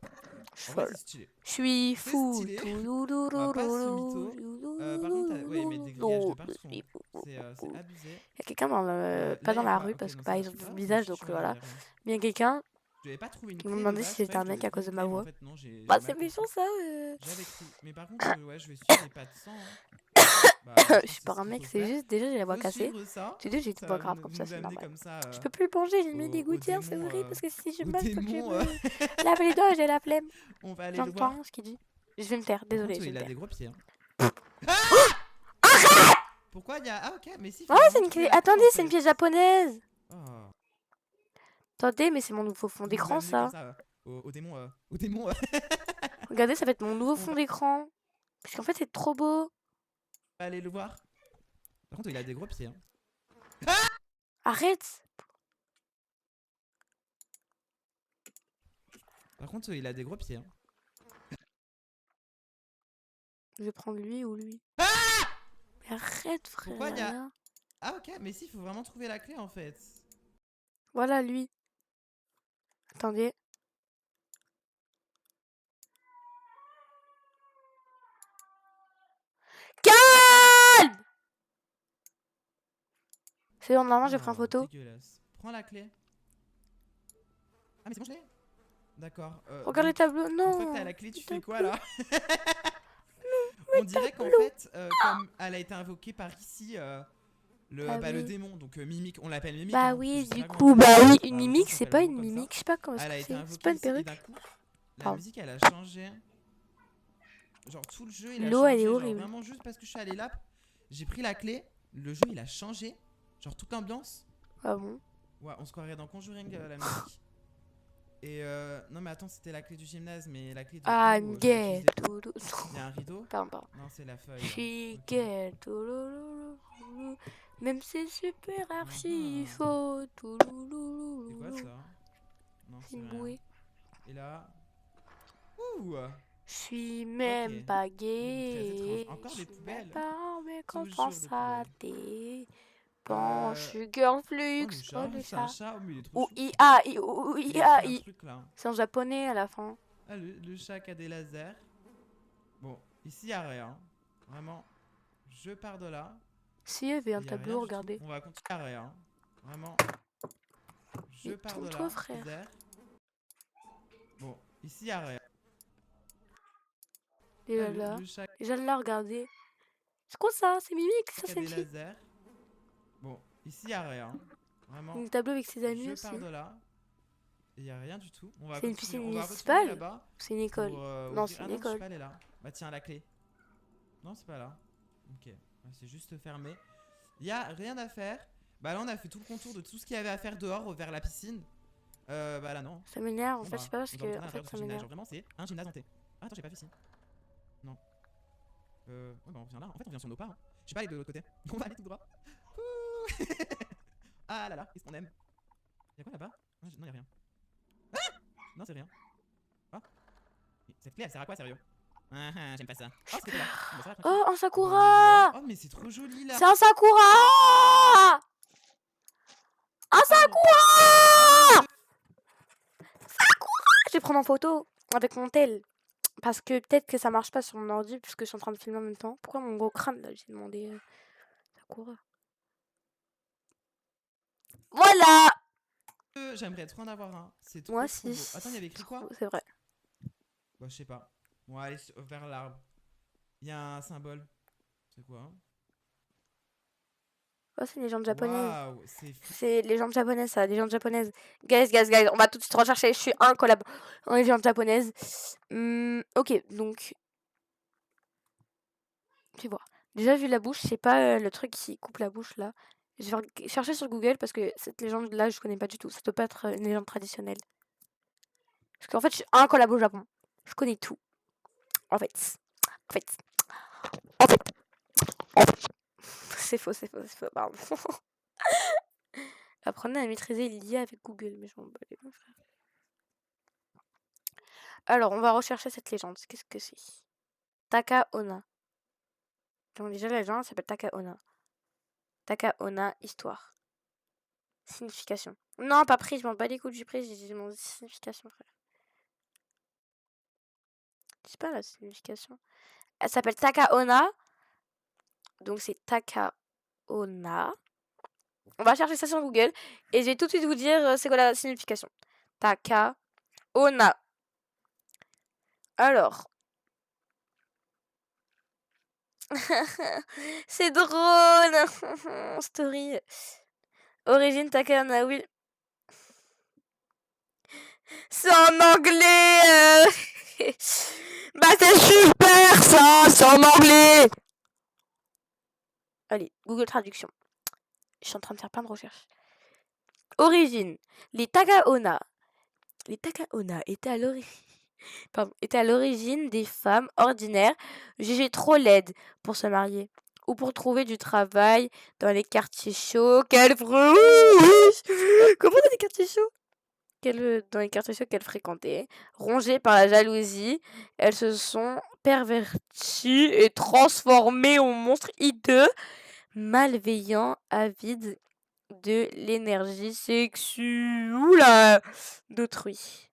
Speaker 3: En vrai, c'est stylé.
Speaker 1: Je suis
Speaker 3: C'est
Speaker 1: fou.
Speaker 3: stylé. On va pas se mytho. Par contre, ouais, ils mettent des grillages de partout. C'est abusé.
Speaker 1: Il y a quelqu'un dans le... pas
Speaker 3: Là,
Speaker 1: dans
Speaker 3: y a
Speaker 1: la
Speaker 3: pas-
Speaker 1: rue
Speaker 3: ok,
Speaker 1: parce que
Speaker 3: non,
Speaker 1: bah,
Speaker 3: ça
Speaker 1: ils ont
Speaker 3: suffit
Speaker 1: vu
Speaker 3: pas,
Speaker 1: mon visage
Speaker 3: moi,
Speaker 1: donc
Speaker 3: je
Speaker 1: voilà.
Speaker 3: suis
Speaker 1: Mais il y a quelqu'un
Speaker 3: J'avais pas trouvé une
Speaker 1: qui
Speaker 3: clé
Speaker 1: me
Speaker 3: de
Speaker 1: demandait
Speaker 3: base,
Speaker 1: si j'étais
Speaker 3: ouais,
Speaker 1: un
Speaker 3: je
Speaker 1: mec
Speaker 3: devais
Speaker 1: à cause de
Speaker 3: trouver
Speaker 1: ma
Speaker 3: une clé, mais
Speaker 1: voix.
Speaker 3: en fait, non, j'ai
Speaker 1: Bah
Speaker 3: mal
Speaker 1: c'est
Speaker 3: compris.
Speaker 1: méchant ça.
Speaker 3: J'avais écrit. Mais par contre, ouais, je vais suivre les pas de sang. Hein. Bah,
Speaker 1: Je suis pas un mec, c'est juste déjà j'ai la voix
Speaker 3: Faut
Speaker 1: cassée.
Speaker 3: suivre ça.
Speaker 1: J'ai dit j'ai une
Speaker 3: Ça
Speaker 1: voix
Speaker 3: va
Speaker 1: grave comme ça,
Speaker 3: nous
Speaker 1: c'est
Speaker 3: amener
Speaker 1: normal.
Speaker 3: comme ça
Speaker 1: Je peux plus le manger, j'ai mis des
Speaker 3: au
Speaker 1: gouttières, c'est
Speaker 3: démon,
Speaker 1: horrible parce que si je
Speaker 3: au
Speaker 1: mange, faut que je
Speaker 3: démon,
Speaker 1: me lave les doigts, j'ai la flemme.
Speaker 3: on va aller le
Speaker 1: J'entends
Speaker 3: voir.
Speaker 1: rien ce qu'il dit. Je vais me taire,
Speaker 3: Par
Speaker 1: désolé,
Speaker 3: contre,
Speaker 1: je vais
Speaker 3: il
Speaker 1: me
Speaker 3: a
Speaker 1: taire.
Speaker 3: des gros pieds. Pourquoi il y a... Ah ok, mais si, faut
Speaker 1: Oh,
Speaker 3: vraiment
Speaker 1: c'est une
Speaker 3: trouver
Speaker 1: clé.
Speaker 3: la clé,
Speaker 1: Attendez,
Speaker 3: en
Speaker 1: c'est une
Speaker 3: fait.
Speaker 1: pièce japonaise.
Speaker 3: Oh.
Speaker 1: Attendez, mais c'est mon nouveau fond
Speaker 3: Vous nous
Speaker 1: d'écran
Speaker 3: amenez comme
Speaker 1: ça.
Speaker 3: ça, au démon, au démon.
Speaker 1: Regardez, ça va être mon nouveau
Speaker 3: On
Speaker 1: fond
Speaker 3: va
Speaker 1: d'écran. Parce qu'en fait, c'est trop beau.
Speaker 3: aller le voir. Par contre, il a des gros pieds.
Speaker 1: Arrête.
Speaker 3: Par contre, il a des gros pieds.
Speaker 1: Je vais prendre lui ou lui. Mais arrête, frère.
Speaker 3: Pourquoi il y a-
Speaker 1: rien.
Speaker 3: Ah ok, mais si, il faut vraiment trouver la clé en fait.
Speaker 1: Voilà lui. Attendez. Calme. C'est bon, normalement, j'ai pris en
Speaker 3: Oh,
Speaker 1: photo.
Speaker 3: dégueulasse. Prends la clé. Ah mais c'est bon, je l'ai. D'accord.
Speaker 1: Regarde les
Speaker 3: donc,
Speaker 1: tableaux.
Speaker 3: une
Speaker 1: Non.
Speaker 3: fois que t'as la clé, tu
Speaker 1: les
Speaker 3: fais quoi
Speaker 1: tableaux.
Speaker 3: là? On dirait qu'en fait, comme elle a été invoquée par ici,
Speaker 1: Ah
Speaker 3: le
Speaker 1: oui.
Speaker 3: démon, donc Mimique, on l'appelle Mimique.
Speaker 1: Bah
Speaker 3: hein,
Speaker 1: oui,
Speaker 3: je sais
Speaker 1: du
Speaker 3: pas comment
Speaker 1: coup,
Speaker 3: on
Speaker 1: bah
Speaker 3: l'appelle.
Speaker 1: oui,
Speaker 3: Enfin,
Speaker 1: une
Speaker 3: en même temps,
Speaker 1: mimique,
Speaker 3: ça
Speaker 1: c'est
Speaker 3: s'appelle
Speaker 1: pas
Speaker 3: vraiment
Speaker 1: une
Speaker 3: comme ça.
Speaker 1: mimique, je sais pas comment
Speaker 3: Elle a
Speaker 1: c'est.
Speaker 3: été
Speaker 1: C'est
Speaker 3: invoquée
Speaker 1: pas une
Speaker 3: ici, et
Speaker 1: perruque.
Speaker 3: d'un coup, la
Speaker 1: Pardon.
Speaker 3: musique elle a changé. Genre tout le jeu il a
Speaker 1: L'eau, elle est
Speaker 3: changé. Genre
Speaker 1: horrible.
Speaker 3: vraiment juste parce que je suis allé là, j'ai pris la clé, le jeu il a changé. Genre toute l'ambiance.
Speaker 1: Ah bon?
Speaker 3: Ouais, on se croirait dans Conjuring la musique. Et non mais attends, c'était la clé du gymnase, mais la clé du
Speaker 1: Ah,
Speaker 3: coup, je l'ai
Speaker 1: get.
Speaker 3: utilisée. Il y a un rideau.
Speaker 1: Pardon, pardon.
Speaker 3: Non, c'est la feuille.
Speaker 1: She
Speaker 3: Ok.
Speaker 1: get. Même c'est super archi
Speaker 3: Mhm.
Speaker 1: faux.
Speaker 3: C'est quoi ça? Non,
Speaker 1: C'est
Speaker 3: c'est
Speaker 1: une
Speaker 3: rien.
Speaker 1: bouée.
Speaker 3: Et là. Ouh!
Speaker 1: Je suis même
Speaker 3: Ok.
Speaker 1: pas
Speaker 3: Très
Speaker 1: gay.
Speaker 3: étrange. Encore
Speaker 1: Je
Speaker 3: des
Speaker 1: suis même
Speaker 3: poubelles.
Speaker 1: pas mais quand
Speaker 3: Toujours
Speaker 1: pense
Speaker 3: des
Speaker 1: à
Speaker 3: poubelles.
Speaker 1: tes penches. Je suis
Speaker 3: Oh,
Speaker 1: girlflux.
Speaker 3: le
Speaker 1: Oh,
Speaker 3: chat.
Speaker 1: le
Speaker 3: C'est un
Speaker 1: chat.
Speaker 3: chat. Oh, mais il est trop
Speaker 1: Ou
Speaker 3: chou.
Speaker 1: IA, ou
Speaker 3: Il
Speaker 1: IA,
Speaker 3: écrit un truc là.
Speaker 1: C'est en japonais à la fin.
Speaker 3: Ah, le chat qui a des lasers. Bon, ici y a rien. Vraiment. Je pars de là.
Speaker 1: Si, il y avait un
Speaker 3: Il y a rien
Speaker 1: tableau,
Speaker 3: du tout.
Speaker 1: regardez.
Speaker 3: On va continuer à rien. Vraiment. Je
Speaker 1: Mais
Speaker 3: pars de
Speaker 1: tourne-toi,
Speaker 3: là.
Speaker 1: frère.
Speaker 3: Zère. Bon, ici y a rien.
Speaker 1: Déjà
Speaker 3: Ah,
Speaker 1: là.
Speaker 3: le chat
Speaker 1: Déjà là, regardez. C'est quoi ça? C'est Mimique, ça
Speaker 3: qui a
Speaker 1: c'est une
Speaker 3: des
Speaker 1: fille.
Speaker 3: lasers. Bon, ici y a rien. Vraiment.
Speaker 1: Un tableau avec ses amis
Speaker 3: Je
Speaker 1: aussi.
Speaker 3: pars de là. Il y a rien du tout. On va
Speaker 1: C'est une
Speaker 3: continuer.
Speaker 1: piscine
Speaker 3: On va retourner
Speaker 1: municipale?
Speaker 3: là-bas.
Speaker 1: C'est une école.
Speaker 3: Pour,
Speaker 1: Non,
Speaker 3: ouvrir-
Speaker 1: c'est
Speaker 3: Ah
Speaker 1: une
Speaker 3: non, je suis
Speaker 1: école.
Speaker 3: pas allé là. Bah tiens, la clé. Non, c'est pas là. Ok. Ouais, c'est juste fermé. Il y a rien à faire. Bah là, on a fait tout le contour de tout ce qu'il y avait à faire dehors vers la piscine. Bah là, non.
Speaker 1: Ça m'énerve, en
Speaker 3: Bon,
Speaker 1: fait,
Speaker 3: bah,
Speaker 1: c'est pas parce
Speaker 3: on doit
Speaker 1: que.
Speaker 3: retourner à
Speaker 1: En
Speaker 3: l'intérieur
Speaker 1: fait,
Speaker 3: de
Speaker 1: ça
Speaker 3: ce gymnase.
Speaker 1: m'énerve.
Speaker 3: Genre, vraiment, c'est un gymnase hanté. Ah, attends, j'ai pas vu ici. Non. Ouais, bah on vient là. En fait, on vient sur nos pas. Hein. Je sais pas aller de l'autre côté. On va aller tout droit. Ouh. Ah là là, qu'est-ce qu'on aime. Y'a quoi là-bas? Non, y'a rien. Ah non, c'est rien. Ah. Cette clé, elle sert à quoi, sérieux? Ah, ah, j'aime pas ça. Oh, c'était là. Bon, ça va, tranquille.
Speaker 1: Oh, un
Speaker 3: On va aller
Speaker 1: Sakura!
Speaker 3: dehors. Oh, mais c'est trop joli là.
Speaker 1: C'est un Sakura! Un Sakura! Je vais prendre en photo avec mon tel. Parce que peut-être que ça marche pas sur mon ordi puisque je suis en train de filmer en même temps. Pourquoi mon gros crâne là? J'ai demandé Sakura. Voilà!
Speaker 3: J'aimerais trop en avoir un. C'est trop,
Speaker 1: Moi
Speaker 3: trop
Speaker 1: aussi.
Speaker 3: beau. Attends, il y avait écrit quoi?
Speaker 1: C'est vrai.
Speaker 3: Bah, je sais pas. On va aller vers l'arbre. Il y a un symbole. C'est quoi?
Speaker 1: Oh, c'est une légende japonaise.
Speaker 3: Waouh, c'est fou.
Speaker 1: C'est légende japonaise, ça, légende japonaise. Guys, on va tout de suite rechercher. Je suis un collab en légende japonaise. Ok, donc. Tu vois. Déjà, vu la bouche, c'est pas le truc qui coupe la bouche là. Je vais chercher sur Google parce que cette légende là, je connais pas du tout. Ça doit pas être une légende traditionnelle. Parce qu'en fait, je suis un collab au Japon. Je connais tout. En fait. En fait. En fait. En fait. C'est faux, pardon. Apprenez à maîtriser l'IA avec Google, mais je m'en bats les couilles, frère. Alors, on va rechercher cette légende. Qu'est-ce que c'est? Takaona. Donc déjà, la légende s'appelle Takaona. Takaona, histoire. Signification. Non, pas pris, je m'en bats les couilles du prix, j'ai demandé signification, frère. Je sais pas la signification. Elle s'appelle Takaona. Donc c'est Takaona. On va chercher ça sur Google. Et je vais tout de suite vous dire c'est quoi la signification. Takaona. Alors. C'est drôle. Story. Origine Takahana, oui. C'est en anglais. Bah c'est super ça, c'est en anglais. Allez, Google Traduction. Je suis en train de faire plein de recherches. Origine. Les Takahona. Les Takahona étaient à l'origine des femmes ordinaires jugées trop laides pour se marier ou pour trouver du travail dans les quartiers chauds qu'elles Comment dans les quartiers chauds dans les quartiers chauds qu'elles fréquentaient, rongées par la jalousie, elles se sont perverties et transformées en monstres hideux, malveillants, avides de l'énergie sexuelle d'autrui.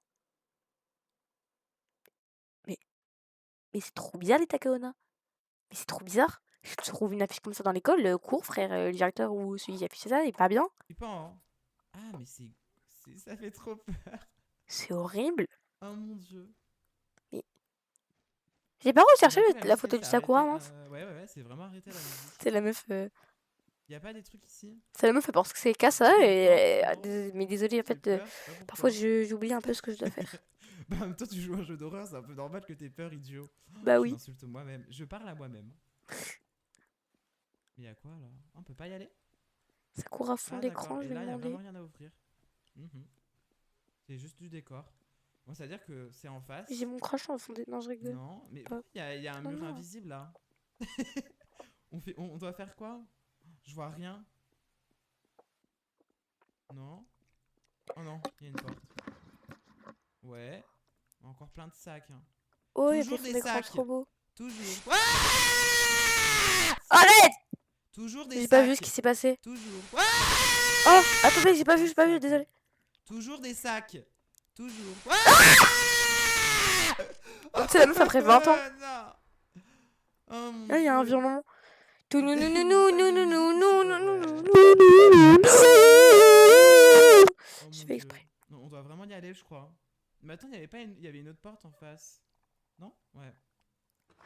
Speaker 1: Mais c'est trop bizarre les Takahona. Mais c'est trop bizarre. Je trouve une affiche comme ça dans l'école, le cours, frère, le directeur ou celui qui affiche ça, il est pas bien.
Speaker 3: Je sais pas, hein. Ah, mais ça fait trop peur.
Speaker 1: C'est horrible.
Speaker 3: Oh mon dieu.
Speaker 1: J'ai pas recherché
Speaker 3: Du coup,
Speaker 1: la
Speaker 3: musique,
Speaker 1: photo
Speaker 3: elle
Speaker 1: du
Speaker 3: s'est
Speaker 1: Sakura,
Speaker 3: arrêtée.
Speaker 1: mince.
Speaker 3: Ouais, c'est vraiment arrêté la musique.
Speaker 1: C'est la meuf.
Speaker 3: Y a pas des trucs ici?
Speaker 1: C'est la meuf, elle pense que c'est qu'à ça. Et...
Speaker 3: Non.
Speaker 1: mais désolé, en
Speaker 3: J'ai
Speaker 1: fait,
Speaker 3: peur, je sais pas
Speaker 1: parfois
Speaker 3: pourquoi.
Speaker 1: j'oublie un peu ce que je dois faire.
Speaker 3: Bah, en même temps, tu joues à un jeu d'horreur, c'est un peu normal que t'aies peur, idiot.
Speaker 1: Bah
Speaker 3: Je
Speaker 1: oui.
Speaker 3: m'insulte moi-même. Je parle à moi-même. Mais y'a quoi là? On peut pas y aller?
Speaker 1: Sakura fond
Speaker 3: Ah,
Speaker 1: d'écran,
Speaker 3: d'accord.
Speaker 1: je
Speaker 3: Et
Speaker 1: vais
Speaker 3: là, y a
Speaker 1: demander.
Speaker 3: vraiment rien à ouvrir. Mhm. C'est juste du décor. Bon, ça veut dire que c'est en face.
Speaker 1: J'ai mon crachat en fond d'écran. Non, je rigole.
Speaker 3: Non, mais
Speaker 1: Pas.
Speaker 3: y a un
Speaker 1: Oh
Speaker 3: mur
Speaker 1: non.
Speaker 3: invisible là. On doit faire quoi? Je vois rien. Non. Oh non, il y a une porte. Ouais. Encore plein de sacs. Hein.
Speaker 1: Oh, il y a
Speaker 3: Toujours
Speaker 1: des
Speaker 3: des
Speaker 1: fonds d'écran
Speaker 3: sacs.
Speaker 1: trop beaux.
Speaker 3: Toujours.
Speaker 1: Arrête!
Speaker 3: Toujours des
Speaker 1: J'ai
Speaker 3: sacs.
Speaker 1: pas vu ce qui s'est passé.
Speaker 3: Toujours.
Speaker 1: Oh, attendez, j'ai pas vu, désolé.
Speaker 3: Toujours des sacs. Toujours.
Speaker 1: C'est la meuf après 20 ans.
Speaker 3: Non. Oh mon
Speaker 1: Là, il y a un
Speaker 3: Dieu.
Speaker 1: violon.
Speaker 3: Oh
Speaker 1: Je
Speaker 3: mon
Speaker 1: fais
Speaker 3: Dieu.
Speaker 1: exprès.
Speaker 3: Non, on doit vraiment y aller, je crois. Mais attends, il y avait une autre porte en face. Non? Ouais.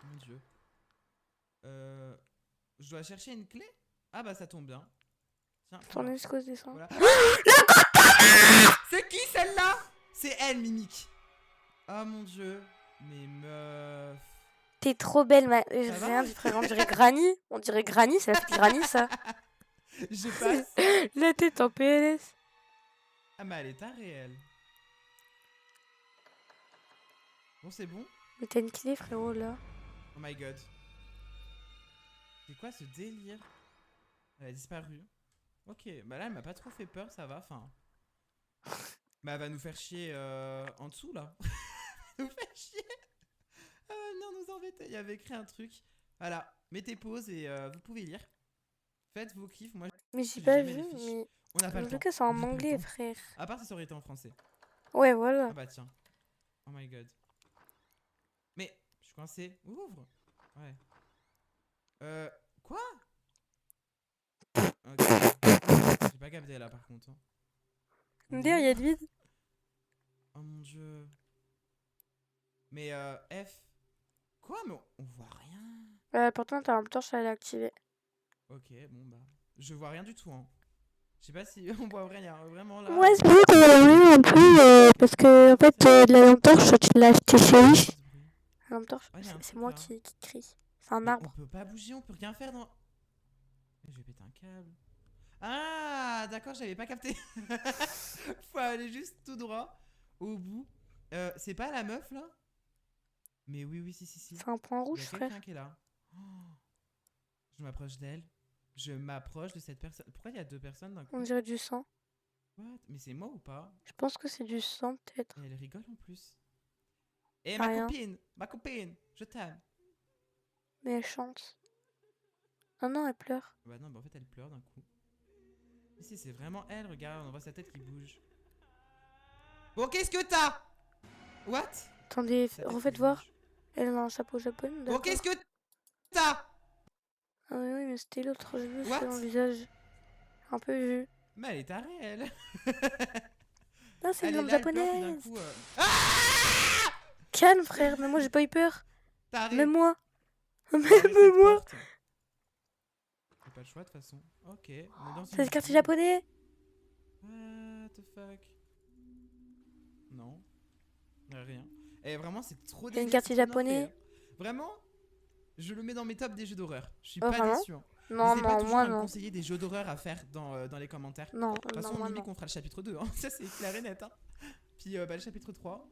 Speaker 3: Mon Dieu. Je dois chercher une clé? Ah bah ça tombe bien. Tiens.
Speaker 1: Ton escose descend.
Speaker 3: Voilà. C'est qui celle-là? C'est elle, Mimique. Oh mon Dieu. Mais meuf.
Speaker 1: T'es trop belle,
Speaker 3: va
Speaker 1: rien dit, frère. On dirait Granny. On dirait Granny, c'est la petite Granny, ça.
Speaker 3: Je passe.
Speaker 1: La tête en PLS.
Speaker 3: Ah mais elle est tarée, elle. Bon, c'est bon?
Speaker 1: Mais t'as une clé, frérot, là.
Speaker 3: Oh my god. C'est quoi ce délire? Elle a disparu. Ok, bah là elle m'a pas trop fait peur, ça va, enfin. Bah elle va nous faire chier en dessous là. Nous faire chier. Non, nous embêter. Il y avait écrit un truc. Voilà, mettez pause et vous pouvez lire. Faites vos kiffs. Moi,
Speaker 1: Mais j'ai
Speaker 3: j'ai
Speaker 1: pas
Speaker 3: jamais
Speaker 1: vu,
Speaker 3: les fiches.
Speaker 1: mais.
Speaker 3: on n'a pas
Speaker 1: En
Speaker 3: le
Speaker 1: tout
Speaker 3: temps.
Speaker 1: cas, c'est
Speaker 3: On
Speaker 1: en
Speaker 3: n'a pas le
Speaker 1: anglais,
Speaker 3: temps.
Speaker 1: frère.
Speaker 3: À part si ça aurait été en français.
Speaker 1: Ouais,
Speaker 3: Ah
Speaker 1: voilà.
Speaker 3: bah tiens. Oh my god. Mais je suis coincé. Ouvre. Ouais. Quoi? Ok. J'ai pas capté là par contre. Hein.
Speaker 1: Derrière, il y a de vide.
Speaker 3: Oh mon dieu. Mais F. Quoi? Mais on voit rien.
Speaker 1: Pourtant, t'as un torche à l'activer.
Speaker 3: Ok, bon bah. Je vois rien du tout. Hein. Je sais pas si on voit rien. Vraiment là.
Speaker 1: Ouais, c'est bon, t'en as vu un peu. Parce que, en fait, la lampe torche, tu l'as acheté chez Wish. La lampe torche,
Speaker 3: Ouais, y a un
Speaker 1: c'est
Speaker 3: truc,
Speaker 1: moi
Speaker 3: là.
Speaker 1: qui crie. C'est un
Speaker 3: Mais
Speaker 1: arbre.
Speaker 3: on peut pas bouger, on peut rien faire dans. Je vais péter un câble. Ah, d'accord, j'avais pas capté. Faut aller juste tout droit au bout. C'est pas la meuf là? Mais oui, si.
Speaker 1: C'est un point
Speaker 3: Il y
Speaker 1: rouge,
Speaker 3: a
Speaker 1: frère.
Speaker 3: quelqu'un qui est là. Oh. Je m'approche d'elle. Je m'approche de cette personne. Pourquoi il y a deux personnes d'un coup?
Speaker 1: On dirait du sang.
Speaker 3: What? Mais c'est moi ou pas?
Speaker 1: Je pense que c'est du sang, peut-être.
Speaker 3: Et elle rigole en plus. Et
Speaker 1: Rien.
Speaker 3: ma copine, je t'aime.
Speaker 1: Mais elle chante. Ah non, elle pleure.
Speaker 3: Bah non, bah en fait elle pleure d'un coup. Mais si, c'est vraiment elle, regarde, on voit sa tête qui bouge. Bon, qu'est-ce que t'as? What?
Speaker 1: Attendez,
Speaker 3: Sa tête qui
Speaker 1: refaites
Speaker 3: bouge.
Speaker 1: voir. Elle a un chapeau japonais.
Speaker 3: Bon,
Speaker 1: D'accord.
Speaker 3: qu'est-ce que t'as?
Speaker 1: Ah oui, mais c'était l'autre. J'ai vu
Speaker 3: What?
Speaker 1: dans le visage. Un peu vu.
Speaker 3: Mais elle est tarée, elle.
Speaker 1: Non, c'est une
Speaker 3: Elle est
Speaker 1: lampe
Speaker 3: là, elle pleure, puis d'un
Speaker 1: japonaise.
Speaker 3: coup,
Speaker 1: Calme, frère. Mais moi, j'ai pas eu peur.
Speaker 3: tarée.
Speaker 1: Même moi. Même moi.
Speaker 3: J'ai pas le choix de toute façon. Ok, on est dans
Speaker 1: C'est le
Speaker 3: une
Speaker 1: quartier
Speaker 3: ville.
Speaker 1: japonais.
Speaker 3: What the fuck? Non. Y'a rien. Et vraiment, c'est trop
Speaker 1: Il y a un
Speaker 3: dégueu,
Speaker 1: quartier
Speaker 3: c'est trop bien
Speaker 1: japonais.
Speaker 3: fait, hein. Vraiment, je le mets dans mes tops des jeux d'horreur. Je suis
Speaker 1: Oh,
Speaker 3: pas
Speaker 1: vraiment?
Speaker 3: déçu. Hein.
Speaker 1: Non,
Speaker 3: N'hésitez pas
Speaker 1: non,
Speaker 3: toujours
Speaker 1: moi
Speaker 3: à me
Speaker 1: non.
Speaker 3: conseiller des jeux d'horreur à faire dans les commentaires. De
Speaker 1: Non,
Speaker 3: toute
Speaker 1: non,
Speaker 3: façon,
Speaker 1: moi
Speaker 3: Mimic,
Speaker 1: non.
Speaker 3: on fera le chapitre 2. Hein. Ça, c'est clair et net. Hein. Puis le chapitre 3.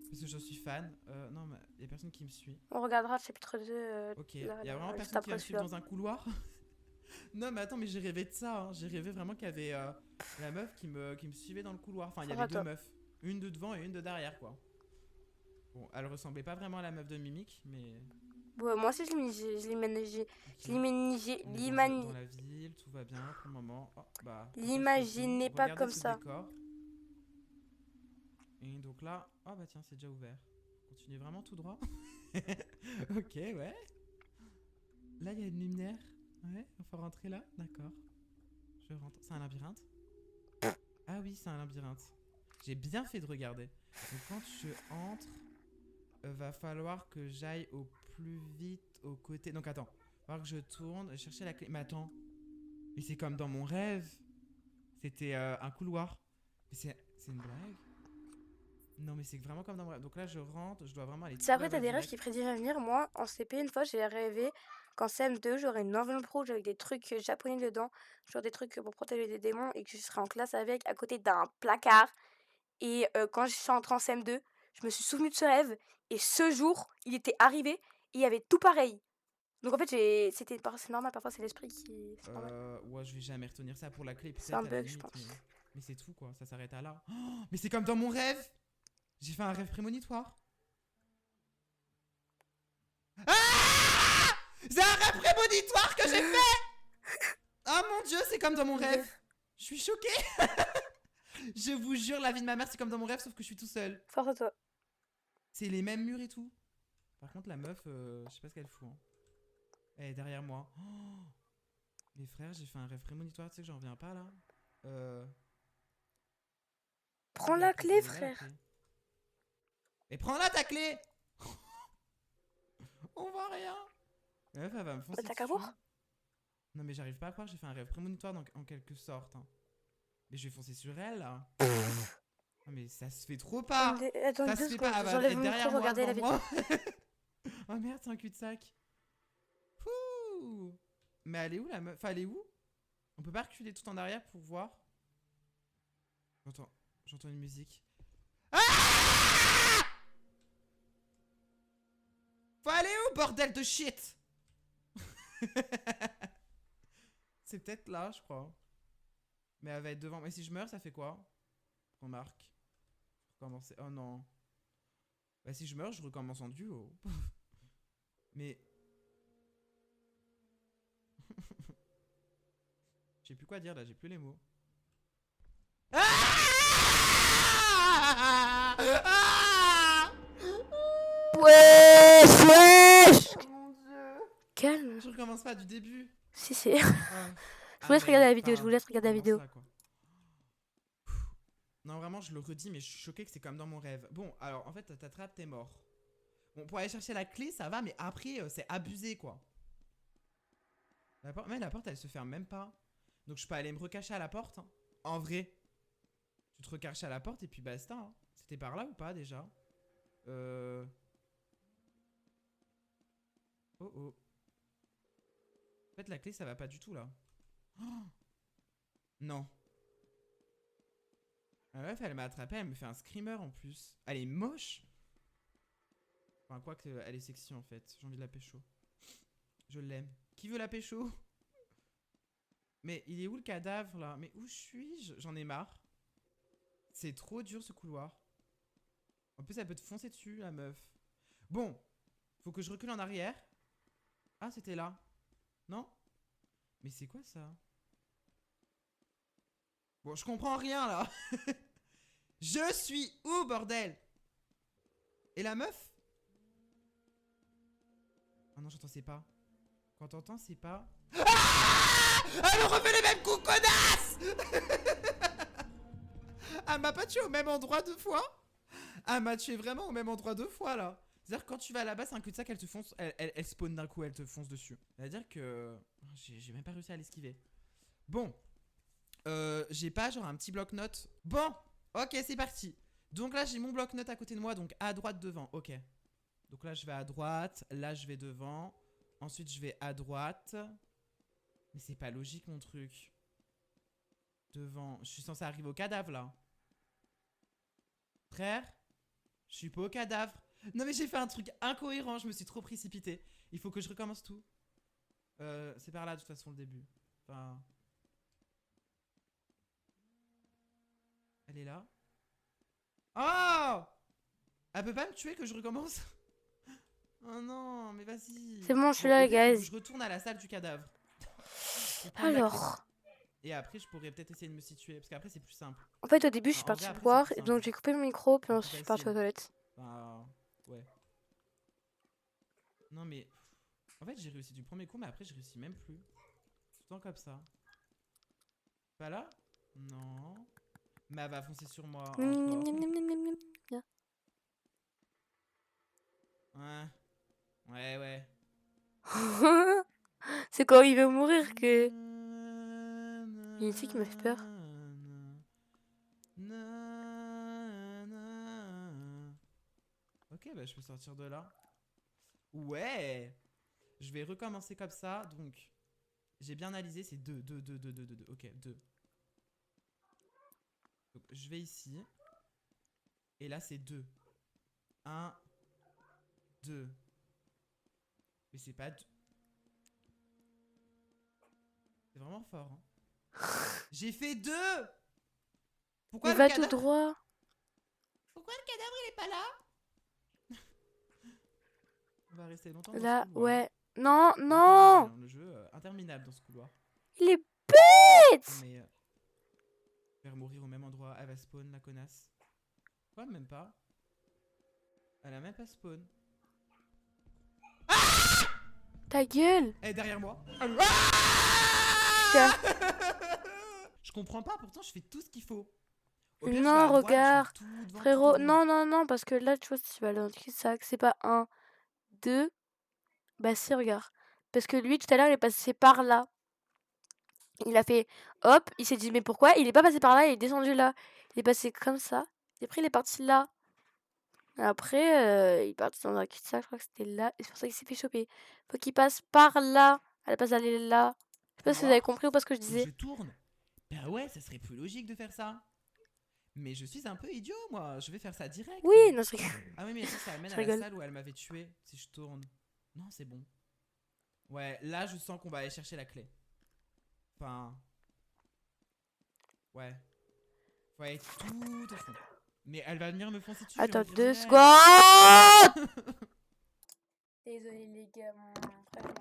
Speaker 3: Parce que je suis fan. Non, mais il y a personne qui me suit.
Speaker 1: On regardera le chapitre 2.
Speaker 3: Ok,
Speaker 1: là,
Speaker 3: il y a vraiment
Speaker 1: juste
Speaker 3: personne qui va
Speaker 1: après
Speaker 3: me suivre
Speaker 1: celui-là.
Speaker 3: dans un couloir. Non, mais attends, mais j'ai rêvé de ça. Hein. J'ai rêvé vraiment qu'il y avait la meuf qui me suivait dans le couloir. Enfin, il y
Speaker 1: Ça
Speaker 3: avait
Speaker 1: va,
Speaker 3: deux
Speaker 1: toi.
Speaker 3: meufs. Une de devant et une de derrière, quoi. Bon, elle ressemblait pas vraiment à la meuf de Mimic, mais.
Speaker 1: Ouais, moi aussi, je l'imaginais.
Speaker 3: Ok.
Speaker 1: Je l'imaginais.
Speaker 3: On est dans la ville, tout va bien pour le moment. Oh, bah,
Speaker 1: L'imaginez pas
Speaker 3: regardez
Speaker 1: comme
Speaker 3: ce
Speaker 1: ça.
Speaker 3: décor. Et donc là, oh bah tiens, c'est déjà ouvert. Continuez vraiment tout droit. Ok, ouais. Là, il y a une lumière. Ouais, il faut rentrer là. D'accord. Je rentre. C'est un labyrinthe? Ah oui, c'est un labyrinthe. J'ai bien fait de regarder. Donc quand je entre, va falloir que j'aille au plus vite au côté. Donc attends, va falloir que je tourne, chercher la clé. Mais attends, mais c'est comme dans mon rêve. C'était un couloir. Mais c'est une blague? Non, mais c'est vraiment comme dans mon rêve. Donc là, je rentre, je dois vraiment aller.
Speaker 1: C'est après,
Speaker 3: tout
Speaker 1: t'as
Speaker 3: là-bas
Speaker 1: des rêves
Speaker 3: direct.
Speaker 1: qui prédisent l'avenir. Moi, en CP, une fois, j'ai rêvé qu'en CM2, j'aurais une enveloppe rouge avec des trucs japonais dedans, genre des trucs pour protéger des démons, et que je serais en classe avec, à côté d'un placard. Et quand je suis entrée en CM2, je me suis souvenu de ce rêve, et ce jour, il était arrivé, et il y avait tout pareil. Donc en fait, c'est normal, parfois c'est l'esprit qui. C'est normal.
Speaker 3: Ouais, je vais jamais retenir ça pour la clé.
Speaker 1: C'est un
Speaker 3: Peut-être à la
Speaker 1: bug, je
Speaker 3: limite,
Speaker 1: pense.
Speaker 3: mais c'est tout quoi, ça s'arrête à là. Oh, mais c'est comme dans mon rêve! J'ai fait un rêve prémonitoire. Ah! C'est un rêve prémonitoire que j'ai fait! Oh mon dieu, c'est comme dans mon rêve! Je suis choquée! Je vous jure, la vie de ma mère, c'est comme dans mon rêve, sauf que je suis tout seul.
Speaker 1: Force à toi.
Speaker 3: C'est les mêmes murs et tout. Par contre, la meuf, je sais pas ce qu'elle fout. Hein. Elle est derrière moi. Oh, les frères, j'ai fait un rêve prémonitoire, tu sais que j'en reviens pas là.
Speaker 1: Prends la clé, frère.
Speaker 3: Mais prends-la ta clé! On voit rien! La meuf, elle va me foncer
Speaker 1: T'as qu'à
Speaker 3: dessus.
Speaker 1: voir.
Speaker 3: Non mais j'arrive pas à croire, j'ai fait un rêve prémonitoire en quelque sorte. Hein. Mais je vais foncer sur elle là. Non mais ça se fait trop pas!
Speaker 1: Attends,
Speaker 3: Ça
Speaker 1: deux
Speaker 3: se fait pas,
Speaker 1: secondes,
Speaker 3: elle va
Speaker 1: j'enlève
Speaker 3: être
Speaker 1: mon
Speaker 3: derrière
Speaker 1: micro,
Speaker 3: moi,
Speaker 1: regardez la
Speaker 3: devant
Speaker 1: vidéo.
Speaker 3: moi. Oh merde, c'est un cul-de-sac. Ouh. Mais elle est où la meuf? Enfin, elle est où? On peut pas reculer tout en arrière pour voir? J'entends une musique. Ah! Faut aller où, bordel de shit? C'est peut-être là, je crois. Mais elle va être devant. Mais si je meurs, ça fait quoi? Remarque. Recommencer. Oh non. Bah si je meurs, je recommence en duo. Mais... J'ai plus quoi dire là, j'ai plus les mots.
Speaker 1: Wesh, wesh.
Speaker 2: Oh mon dieu.
Speaker 1: Calme.
Speaker 3: Je recommence pas du début.
Speaker 1: Si, c'est.
Speaker 3: Je
Speaker 1: vous laisse regarder la vidéo, je vous laisse regarder la vidéo.
Speaker 3: Non, vraiment, je le redis, mais je suis choquée que c'est comme dans mon rêve. Bon, alors, en fait, t'attrapes, t'es mort. Bon, pour aller chercher la clé, ça va, mais après, c'est abusé, quoi. Mais la porte, elle se ferme même pas. Donc, je peux aller me recacher à la porte. Hein. En vrai. Tu te recaches à la porte et puis basta. Hein. C'était par là ou pas, déjà? Oh, oh. En fait, la clé, ça va pas du tout, là. Oh non. La meuf, elle m'a attrapé, elle me fait un screamer en plus. Elle est moche. Enfin, quoi que elle est sexy en fait. J'ai envie de la pécho. Je l'aime. Qui veut la pécho? Mais il est où le cadavre là? Mais où suis-je? J'en ai marre. C'est trop dur ce couloir. En plus, elle peut te foncer dessus, la meuf. Bon. Faut que je recule en arrière. Ah, c'était là. Non? Mais c'est quoi ça? Bon, je comprends rien là. Je suis où, bordel? Et la meuf? Oh non, j'entends c'est pas. Quand t'entends c'est pas. Ah! Elle me refait les mêmes coups, connasse. Elle m'a pas tué au même endroit deux fois. Elle m'a tué vraiment au même endroit deux fois là. C'est-à-dire que quand tu vas là-bas, c'est un cul-de-sac, elle te fonce, elle spawn d'un coup, elle te fonce dessus. C'est-à-dire que j'ai même pas réussi à l'esquiver. Bon, j'ai pas genre un petit bloc-notes. Bon, ok, c'est parti. Donc là, j'ai mon bloc-notes à côté de moi, donc à droite devant, ok. Donc là, je vais à droite, là, je vais devant. Ensuite, je vais à droite. Mais c'est pas logique, mon truc. Devant, je suis censé arriver au cadavre, là. Frère, je suis pas au cadavre. Non mais j'ai fait un truc incohérent, je me suis trop précipité. Il faut que je recommence tout. C'est par là de toute façon le début. Enfin... Elle est là. Oh! Elle peut pas me tuer que je recommence? Oh non, mais vas-y.
Speaker 1: C'est bon, je suis
Speaker 3: Bon,
Speaker 1: là,
Speaker 3: au
Speaker 1: les
Speaker 3: pire, faut que
Speaker 1: guys.
Speaker 3: je retourne à la salle du cadavre. Pour prendre la clé.
Speaker 1: Alors,
Speaker 3: Et après je pourrais peut-être essayer de me situer. Parce qu'après c'est plus simple.
Speaker 1: en fait, au début, je suis
Speaker 3: En vrai,
Speaker 1: partie
Speaker 3: après, c'est
Speaker 1: boire,
Speaker 3: plus
Speaker 1: et
Speaker 3: simple.
Speaker 1: donc j'ai coupé mon micro, puis
Speaker 3: C'est
Speaker 1: ensuite
Speaker 3: plus
Speaker 1: je suis partie aux
Speaker 3: facile.
Speaker 1: toilettes.
Speaker 3: Enfin, ouais. Non mais... En fait j'ai réussi du premier coup mais après je réussis même plus. Tout le temps comme ça. Pas là? Non. Mais elle va foncer sur moi encore. Ouais. Ouais, ouais.
Speaker 1: C'est quand il veut mourir que... Il y a une fille qui me fait peur.
Speaker 3: Ok, bah je peux sortir de là. Ouais. Je vais recommencer comme ça. Donc, j'ai bien analysé. C'est 2, 2, 2, 2, 2, 2, 2. Ok, 2. Donc, je vais ici. Et là, c'est 2. 1, 2. Mais c'est pas... C'est vraiment fort. Hein. J'ai fait 2. Pourquoi
Speaker 1: Il
Speaker 3: le
Speaker 1: va
Speaker 3: cadavre...
Speaker 1: tout droit.
Speaker 3: Pourquoi le cadavre, il est pas là? On va rester longtemps dans
Speaker 1: Là,
Speaker 3: ce couloir.
Speaker 1: ouais. Non,
Speaker 3: Là,
Speaker 1: non.
Speaker 3: comme je dis, hein, le jeu interminable dans ce couloir.
Speaker 1: Il est bête.
Speaker 3: Non, mais... je vais mourir au même endroit. Elle va spawn, la connasse. Quoi, même pas? Elle a même pas spawn.
Speaker 1: Ta gueule.
Speaker 3: Elle est derrière moi.
Speaker 1: Tiens.
Speaker 3: Je comprends pas, pourtant je fais tout ce qu'il faut. Au pire, je vais
Speaker 1: Non,
Speaker 3: à droite, je fais
Speaker 1: regarde.
Speaker 3: tout devant,
Speaker 1: Frérot,
Speaker 3: tout au
Speaker 1: non, non, non, parce que là, tu vois, si tu vas aller dans le cul-de-sac, c'est pas 1, 2. Bah si, regarde. Parce que lui, tout à l'heure, il est passé par là. Il a fait hop, il s'est dit mais pourquoi? Il est pas passé par là, il est descendu là. Il est passé comme ça. Et après, il est parti là. Et après, il est parti dans un cul-de-sac, je crois que c'était là. Et c'est pour ça qu'il s'est fait choper. Faut qu'il passe par là. À la place d'aller là. Je sais pas si vous avez
Speaker 3: couloir.
Speaker 1: compris ou pas ce que je
Speaker 3: Donc
Speaker 1: disais.
Speaker 3: je tourne. Bah ouais, ça serait plus logique de faire ça. Mais je suis un peu idiot, moi. Je vais faire ça direct.
Speaker 1: Oui, non, c'est...
Speaker 3: Ah oui, mais ça amène
Speaker 1: Je
Speaker 3: à la
Speaker 1: rigole.
Speaker 3: salle où elle m'avait tué si je tourne. Non, c'est bon. Ouais, là, je sens qu'on va aller chercher la clé. Enfin... Ouais. Faut aller tout au fond. Mais elle va venir me foncer dessus. je vais
Speaker 1: Attends
Speaker 3: mourir
Speaker 1: 2
Speaker 3: direct.
Speaker 1: secondes. Désolé les gars, mon frère.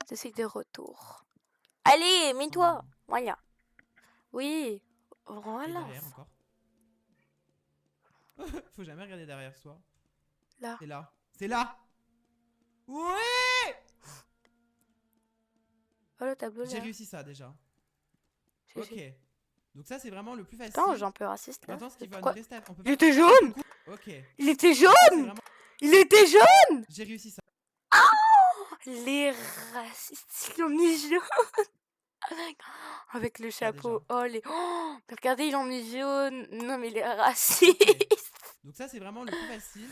Speaker 1: Je suis de retour. Allez, mets-toi. Voilà. Oui.
Speaker 3: Et
Speaker 1: Voilà.
Speaker 3: derrière encore. Faut jamais regarder derrière soi.
Speaker 1: Là.
Speaker 3: C'est là. C'est là. Ouais.
Speaker 1: Oh le tableau
Speaker 3: J'ai
Speaker 1: là.
Speaker 3: réussi ça déjà.
Speaker 1: GG.
Speaker 3: Ok. Donc ça c'est vraiment le plus facile.
Speaker 1: Attends, j'ai un peu raciste là.
Speaker 3: Maintenant ce qui va
Speaker 1: Pourquoi
Speaker 3: nous rester, on peut
Speaker 1: Il
Speaker 3: pas...
Speaker 1: était jaune.
Speaker 3: Ok.
Speaker 1: Il était
Speaker 3: C'est
Speaker 1: jaune.
Speaker 3: vraiment...
Speaker 1: Il était jaune.
Speaker 3: J'ai réussi ça.
Speaker 1: Les racistes, ils l'ont mis jaune. Avec le chapeau.
Speaker 3: déjà.
Speaker 1: Oh les... Oh, mais regardez, ils l'ont mis jaune. Non mais les racistes.
Speaker 3: Ok. Donc ça c'est vraiment le plus facile.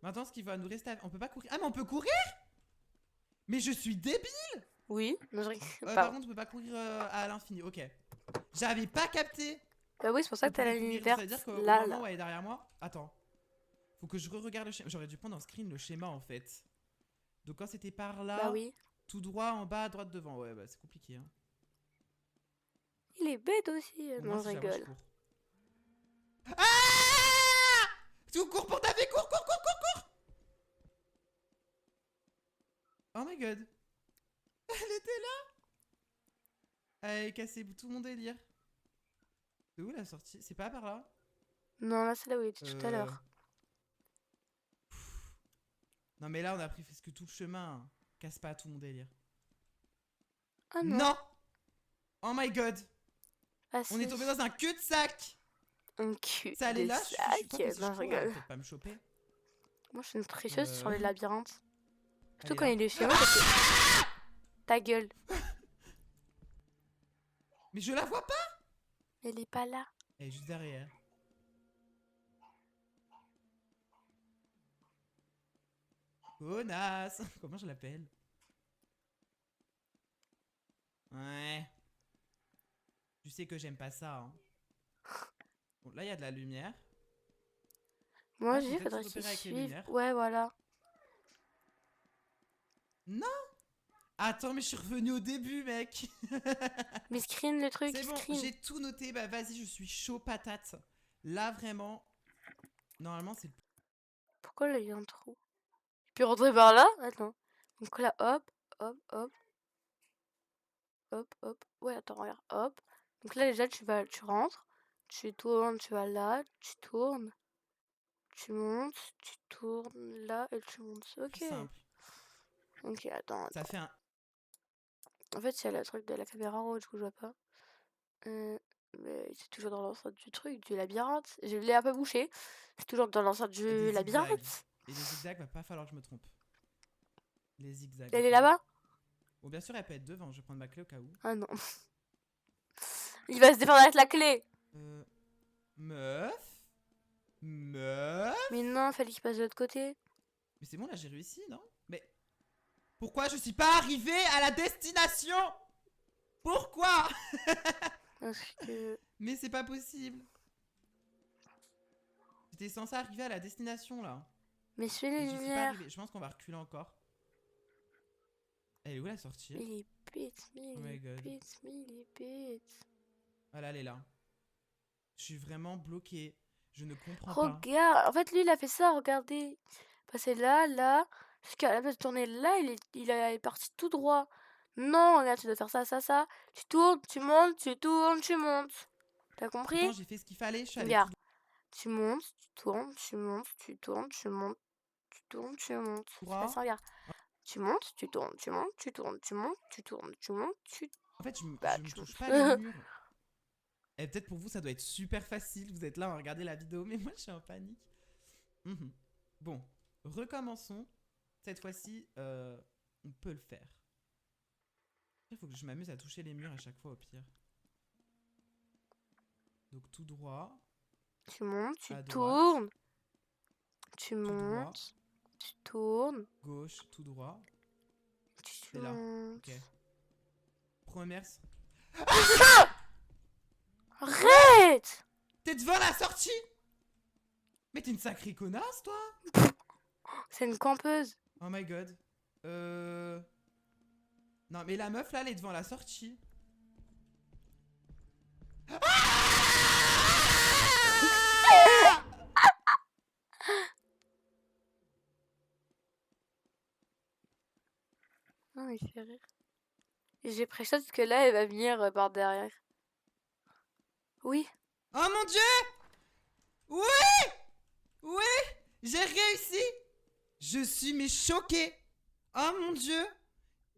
Speaker 3: Maintenant ce qui va nous rester, on peut pas courir. Ah mais on peut courir. Mais je suis débile.
Speaker 1: Oui. Non, je rigole.
Speaker 3: Par
Speaker 1: Pardon.
Speaker 3: contre on peut pas courir à l'infini. Ok. J'avais pas capté.
Speaker 1: Bah oui, c'est pour ça
Speaker 3: On
Speaker 1: que t'as la
Speaker 3: pouvait
Speaker 1: ligne
Speaker 3: courir.
Speaker 1: verte.
Speaker 3: Ça veut dire qu'au
Speaker 1: Là,
Speaker 3: moment
Speaker 1: là.
Speaker 3: où elle est derrière moi. Attends. Faut que je re-regarde le schéma. J'aurais dû prendre en screen le schéma en fait. Donc quand c'était par là,
Speaker 1: Bah oui.
Speaker 3: tout droit, en bas, à droite, devant. Ouais, bah c'est compliqué. Hein.
Speaker 1: Il est bête aussi.
Speaker 3: Bon,
Speaker 1: Non,
Speaker 3: moi,
Speaker 1: je
Speaker 3: si j'avoue,
Speaker 1: rigole.
Speaker 3: cours. Ah! Tu cours pour ta vie, cours, cours, cours, cours, cours. Oh my god. Elle était là. Elle a cassé tout mon délire. C'est où la sortie? C'est pas par là?
Speaker 1: Non, là, c'est là où il était tout à l'heure.
Speaker 3: Non mais là on a pris presque tout le chemin. Hein. Casse pas tout mon délire.
Speaker 1: Ah non.
Speaker 3: Non. Oh my god.
Speaker 1: Ah,
Speaker 3: On
Speaker 1: si.
Speaker 3: est tombé dans un cul-de-sac.
Speaker 1: Un cul
Speaker 3: C'est aller
Speaker 1: de
Speaker 3: là, je suis pas
Speaker 1: sac.
Speaker 3: que si je
Speaker 1: Non, je
Speaker 3: trouve, elle va
Speaker 1: rigole.
Speaker 3: peut-être pas me choper.
Speaker 1: Moi, je suis une tricheuse sur les
Speaker 3: Euh.
Speaker 1: labyrinthes. Surtout
Speaker 3: Elle
Speaker 1: quand
Speaker 3: est
Speaker 1: il
Speaker 3: là.
Speaker 1: est chez moi, parce que... Ta gueule.
Speaker 3: Mais je la vois pas.
Speaker 1: Elle est pas là.
Speaker 3: Elle est juste derrière. Connasse. Comment je l'appelle? Ouais. Tu sais que j'aime pas ça, hein. Bon, là, il y a de la lumière.
Speaker 1: Moi,
Speaker 3: Ah, faut
Speaker 1: j'ai
Speaker 3: peut-être
Speaker 1: faudrait
Speaker 3: se
Speaker 1: qu'il
Speaker 3: repérer avec les
Speaker 1: suive.
Speaker 3: lumières.
Speaker 1: Ouais, voilà.
Speaker 3: Non. Attends, mais je suis revenu au début, mec.
Speaker 1: Mais screen le truc,
Speaker 3: C'est bon,
Speaker 1: screen.
Speaker 3: j'ai tout noté. Bah, vas-y, je suis chaud patate. Là, vraiment. Normalement, c'est le.
Speaker 1: Pourquoi là, il y a un trou? Je peux rentrer par là? Attends. Donc là, hop, hop, hop. Hop, hop. Ouais, attends, regarde. Hop. Donc là, déjà, tu rentres. Tu tournes, tu vas là. Tu tournes. Tu montes. Tu tournes là et tu montes. Ok.
Speaker 3: Plus simple.
Speaker 1: Ok, attends.
Speaker 3: Ça fait un.
Speaker 1: En fait, c'est le truc de la caméra en haut, du coup, je vois pas. Mais c'est toujours dans l'enceinte du truc, du labyrinthe. Je l'ai un peu bouché. C'est toujours dans l'enceinte
Speaker 3: Et des
Speaker 1: du labyrinthe.
Speaker 3: zigzags. Et les zigzags, va pas falloir que je me trompe. Les zigzags.
Speaker 1: Elle est
Speaker 3: ok.
Speaker 1: là-bas?
Speaker 3: Bon, bien sûr, elle peut être devant. Je vais prendre ma clé au cas où.
Speaker 1: Ah non. Il va se défendre avec la clé.
Speaker 3: Meuf. Meuf.
Speaker 1: Mais non, fallait qu'il passe de l'autre côté.
Speaker 3: Mais c'est bon, là, j'ai réussi, non? Mais. Pourquoi je suis pas arrivé à la destination? Pourquoi?
Speaker 1: Parce que...
Speaker 3: Mais c'est pas possible. J'étais censé arriver à la destination, là.
Speaker 1: Mais suis
Speaker 3: Et
Speaker 1: les
Speaker 3: j'y suis pas
Speaker 1: lumières.
Speaker 3: arrivé. Je pense qu'on va reculer encore. Elle est où la sortie?
Speaker 1: Mais il est bête, mais
Speaker 3: Oh
Speaker 1: il
Speaker 3: my
Speaker 1: est
Speaker 3: God.
Speaker 1: bête, mais il est bête.
Speaker 3: Voilà, elle est là. Je suis vraiment bloqué. Je ne comprends pas.
Speaker 1: Regarde, en fait, lui, il a fait ça, regardez. Passer là, là. Jusqu'à la place de tourner là, il est parti tout droit. Non, regarde, tu dois faire ça, ça, ça. Tu tournes, tu montes, tu tournes, tu montes. T'as compris?
Speaker 3: Pourtant, j'ai fait ce qu'il fallait. Je suis allé
Speaker 1: Regarde.
Speaker 3: tout
Speaker 1: Tu montes, tu tournes, tu montes, tu tournes, tu montes, tu tournes, tu montes. C'est
Speaker 3: droit.
Speaker 1: pas ça, regarde. Tu montes, tu tournes, tu montes, tu tournes, tu montes, tu tournes, tu montes, tu...
Speaker 3: En fait, je me
Speaker 1: Bah,
Speaker 3: touche
Speaker 1: tu
Speaker 3: pas les murs. Et peut-être pour vous, ça doit être super facile. Vous êtes là à regarder la vidéo, mais moi, je suis en panique. Mhm. Bon, recommençons. Cette fois-ci, on peut le faire. Il faut que je m'amuse à toucher les murs à chaque fois, au pire. Donc, tout droit,
Speaker 1: Tu montes, tu
Speaker 3: à droite,
Speaker 1: tournes. Tu
Speaker 3: tout droit,
Speaker 1: montes, tu tournes,
Speaker 3: gauche, tout droit.
Speaker 1: tu
Speaker 3: C'est là.
Speaker 1: montes.
Speaker 3: Ok. Première.
Speaker 1: Arrête!
Speaker 3: T'es devant la sortie? Mais t'es une sacrée connasse, toi?
Speaker 1: C'est une campeuse.
Speaker 3: Oh my god. Non, mais la meuf là, elle est devant la sortie.
Speaker 1: Non, il fait rire. Et j'ai pressenti que là, elle va venir par derrière. Oui.
Speaker 3: Oh mon dieu! Oui! Oui! J'ai réussi! Je suis mais choquée! Oh mon dieu!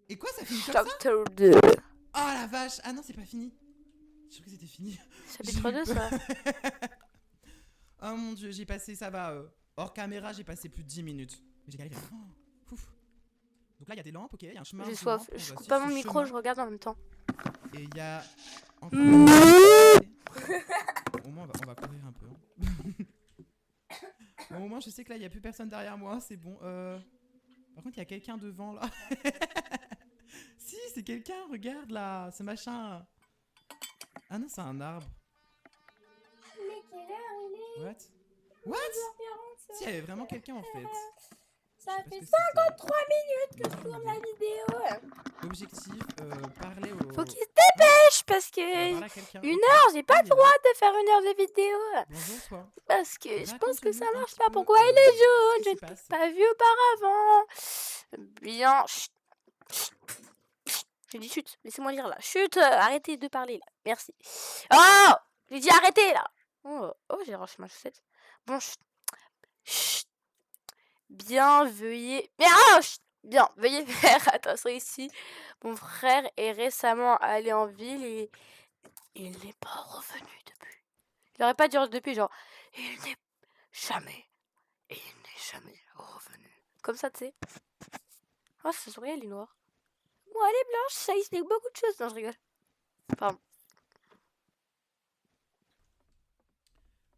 Speaker 3: Et quoi, ça finit comme ça?
Speaker 1: Chapter 2.
Speaker 3: Oh la vache! Ah non, c'est pas fini. Je crois que c'était fini.
Speaker 1: Chapitre 2, ça.
Speaker 3: Oh mon dieu, j'ai passé, ça va. Hors caméra, j'ai passé plus de 10 minutes. Mais j'ai galéré. Oh, ouf. Donc là, il y a des lampes, ok, il y a un chemin.
Speaker 1: J'ai
Speaker 3: de
Speaker 1: soif.
Speaker 3: lampes, on
Speaker 1: Je
Speaker 3: doit
Speaker 1: coupe
Speaker 3: suivre
Speaker 1: pas mon
Speaker 3: ce
Speaker 1: micro,
Speaker 3: chemin.
Speaker 1: je regarde en même temps.
Speaker 3: Et il y a encore. Au moins, on va courir un peu. Hein. Bon, au moins, je sais que là, il n'y a plus personne derrière moi, c'est bon. Par contre, il y a quelqu'un devant là. Si, c'est quelqu'un, regarde là, ce machin. Ah non, c'est un arbre.
Speaker 1: Mais quelle heure il est?
Speaker 3: What? What? Si, il y avait vraiment quelqu'un en fait.
Speaker 1: Ça
Speaker 3: Je sais pas
Speaker 1: fait
Speaker 3: ce que c'était.
Speaker 1: 53 minutes que je tourne la vidéo.
Speaker 3: Objectif, parler au.
Speaker 1: Faut qu'il se dépêche parce que
Speaker 3: parler à quelqu'un.
Speaker 1: une
Speaker 3: Ok.
Speaker 1: heure, j'ai pas
Speaker 3: Ah,
Speaker 1: le
Speaker 3: il est là.
Speaker 1: droit de faire une heure de vidéo.
Speaker 3: Bonjour toi.
Speaker 1: Parce que je pense que ça
Speaker 3: Raconte-nous un
Speaker 1: marche
Speaker 3: petit
Speaker 1: pas.
Speaker 3: peu,
Speaker 1: Pourquoi il est
Speaker 3: ce
Speaker 1: jaune?
Speaker 3: qui
Speaker 1: Je
Speaker 3: se
Speaker 1: ne t'ai
Speaker 3: passe.
Speaker 1: pas vu auparavant. Bien. Chut. J'ai dit chut. Laissez-moi lire là. Chut. Arrêtez de parler là. Merci. Oh! J'ai dit arrêtez là. Oh, j'ai arraché ma chaussette. Bon, chut. Chut. Bien, veuillez. Bien, oh, chut. Bien, veuillez faire attention ici. Mon frère est récemment allé en ville et il n'est pas revenu depuis. Il aurait pas dû depuis, genre, il n'est jamais, il n'est jamais revenu. Comme ça, tu sais. Oh, ce sourire, il est noir. Moi, elle est blanche, ça explique beaucoup de choses. Non, je rigole. Pardon.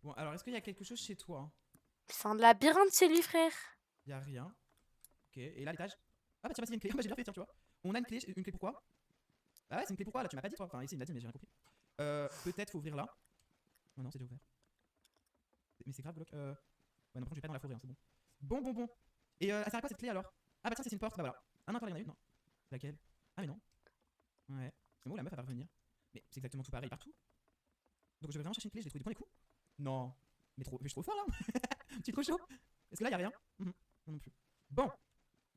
Speaker 3: Bon, alors, est-ce qu'il y a quelque chose chez toi?
Speaker 1: C'est un labyrinthe chez lui, frère.
Speaker 3: Y a rien. Ok, et là, l'étage? Ah bah tiens, bah, il y a une clé. Ah bah j'ai bien fait, tiens, tu vois. On a une clé pourquoi? Ah ouais, c'est une clé pourquoi là? Tu m'as pas dit toi? Enfin, ici, il m'a dit, mais j'ai rien compris. Peut-être faut ouvrir là. Oh non, c'est déjà ouvert. Mais c'est grave, bloc. Ouais, non, par contre, je vais pas dans la forêt, hein, c'est bon. Bon. Et elle sert à quoi cette clé alors? Ah bah tiens, c'est une porte, bah voilà. Ah non, attends, il y en a une, non? Laquelle? Ah mais non. Ouais. Mais bon, la meuf elle va revenir. Mais c'est exactement tout pareil partout. Donc je vais vraiment chercher une clé, je l'ai trouvé du premier coup. Non. Mais je suis trop fort là. Tu es trop chaud. Est-ce que là y a rien? Non non plus. Bon.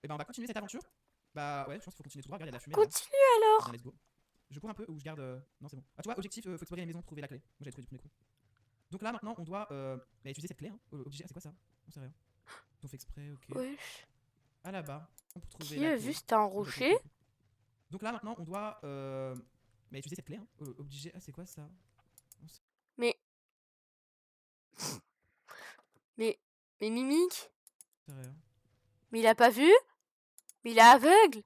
Speaker 3: Et ben on va continuer cette aventure. Bah ouais, je pense qu'il faut continuer tout droit. Regarde, il y a de la fumée.
Speaker 1: Continue
Speaker 3: Là.
Speaker 1: alors.
Speaker 3: Bien, let's go. Je cours un peu ou je garde. Non, c'est bon. Ah, tu vois, objectif, faut explorer les maisons, trouver la clé. Moi j'avais trouvé du premier coup. Donc là maintenant on doit utiliser cette clé. Hein. Obligé. Ah, c'est quoi ça? On sait rien. On fait exprès, ok.
Speaker 1: Wesh.
Speaker 3: À là-bas. Pour trouver
Speaker 1: Qui
Speaker 3: la
Speaker 1: a
Speaker 3: clé.
Speaker 1: vu c'était un
Speaker 3: Moi, j'ai trouvé
Speaker 1: rocher?
Speaker 3: le premier coup. Donc là maintenant on doit utiliser cette clé. Hein. Obligé. Ah, c'est quoi ça?
Speaker 1: Mais. Mais Mimique?
Speaker 3: C'est rien.
Speaker 1: Mais il a pas vu? Mais il est aveugle?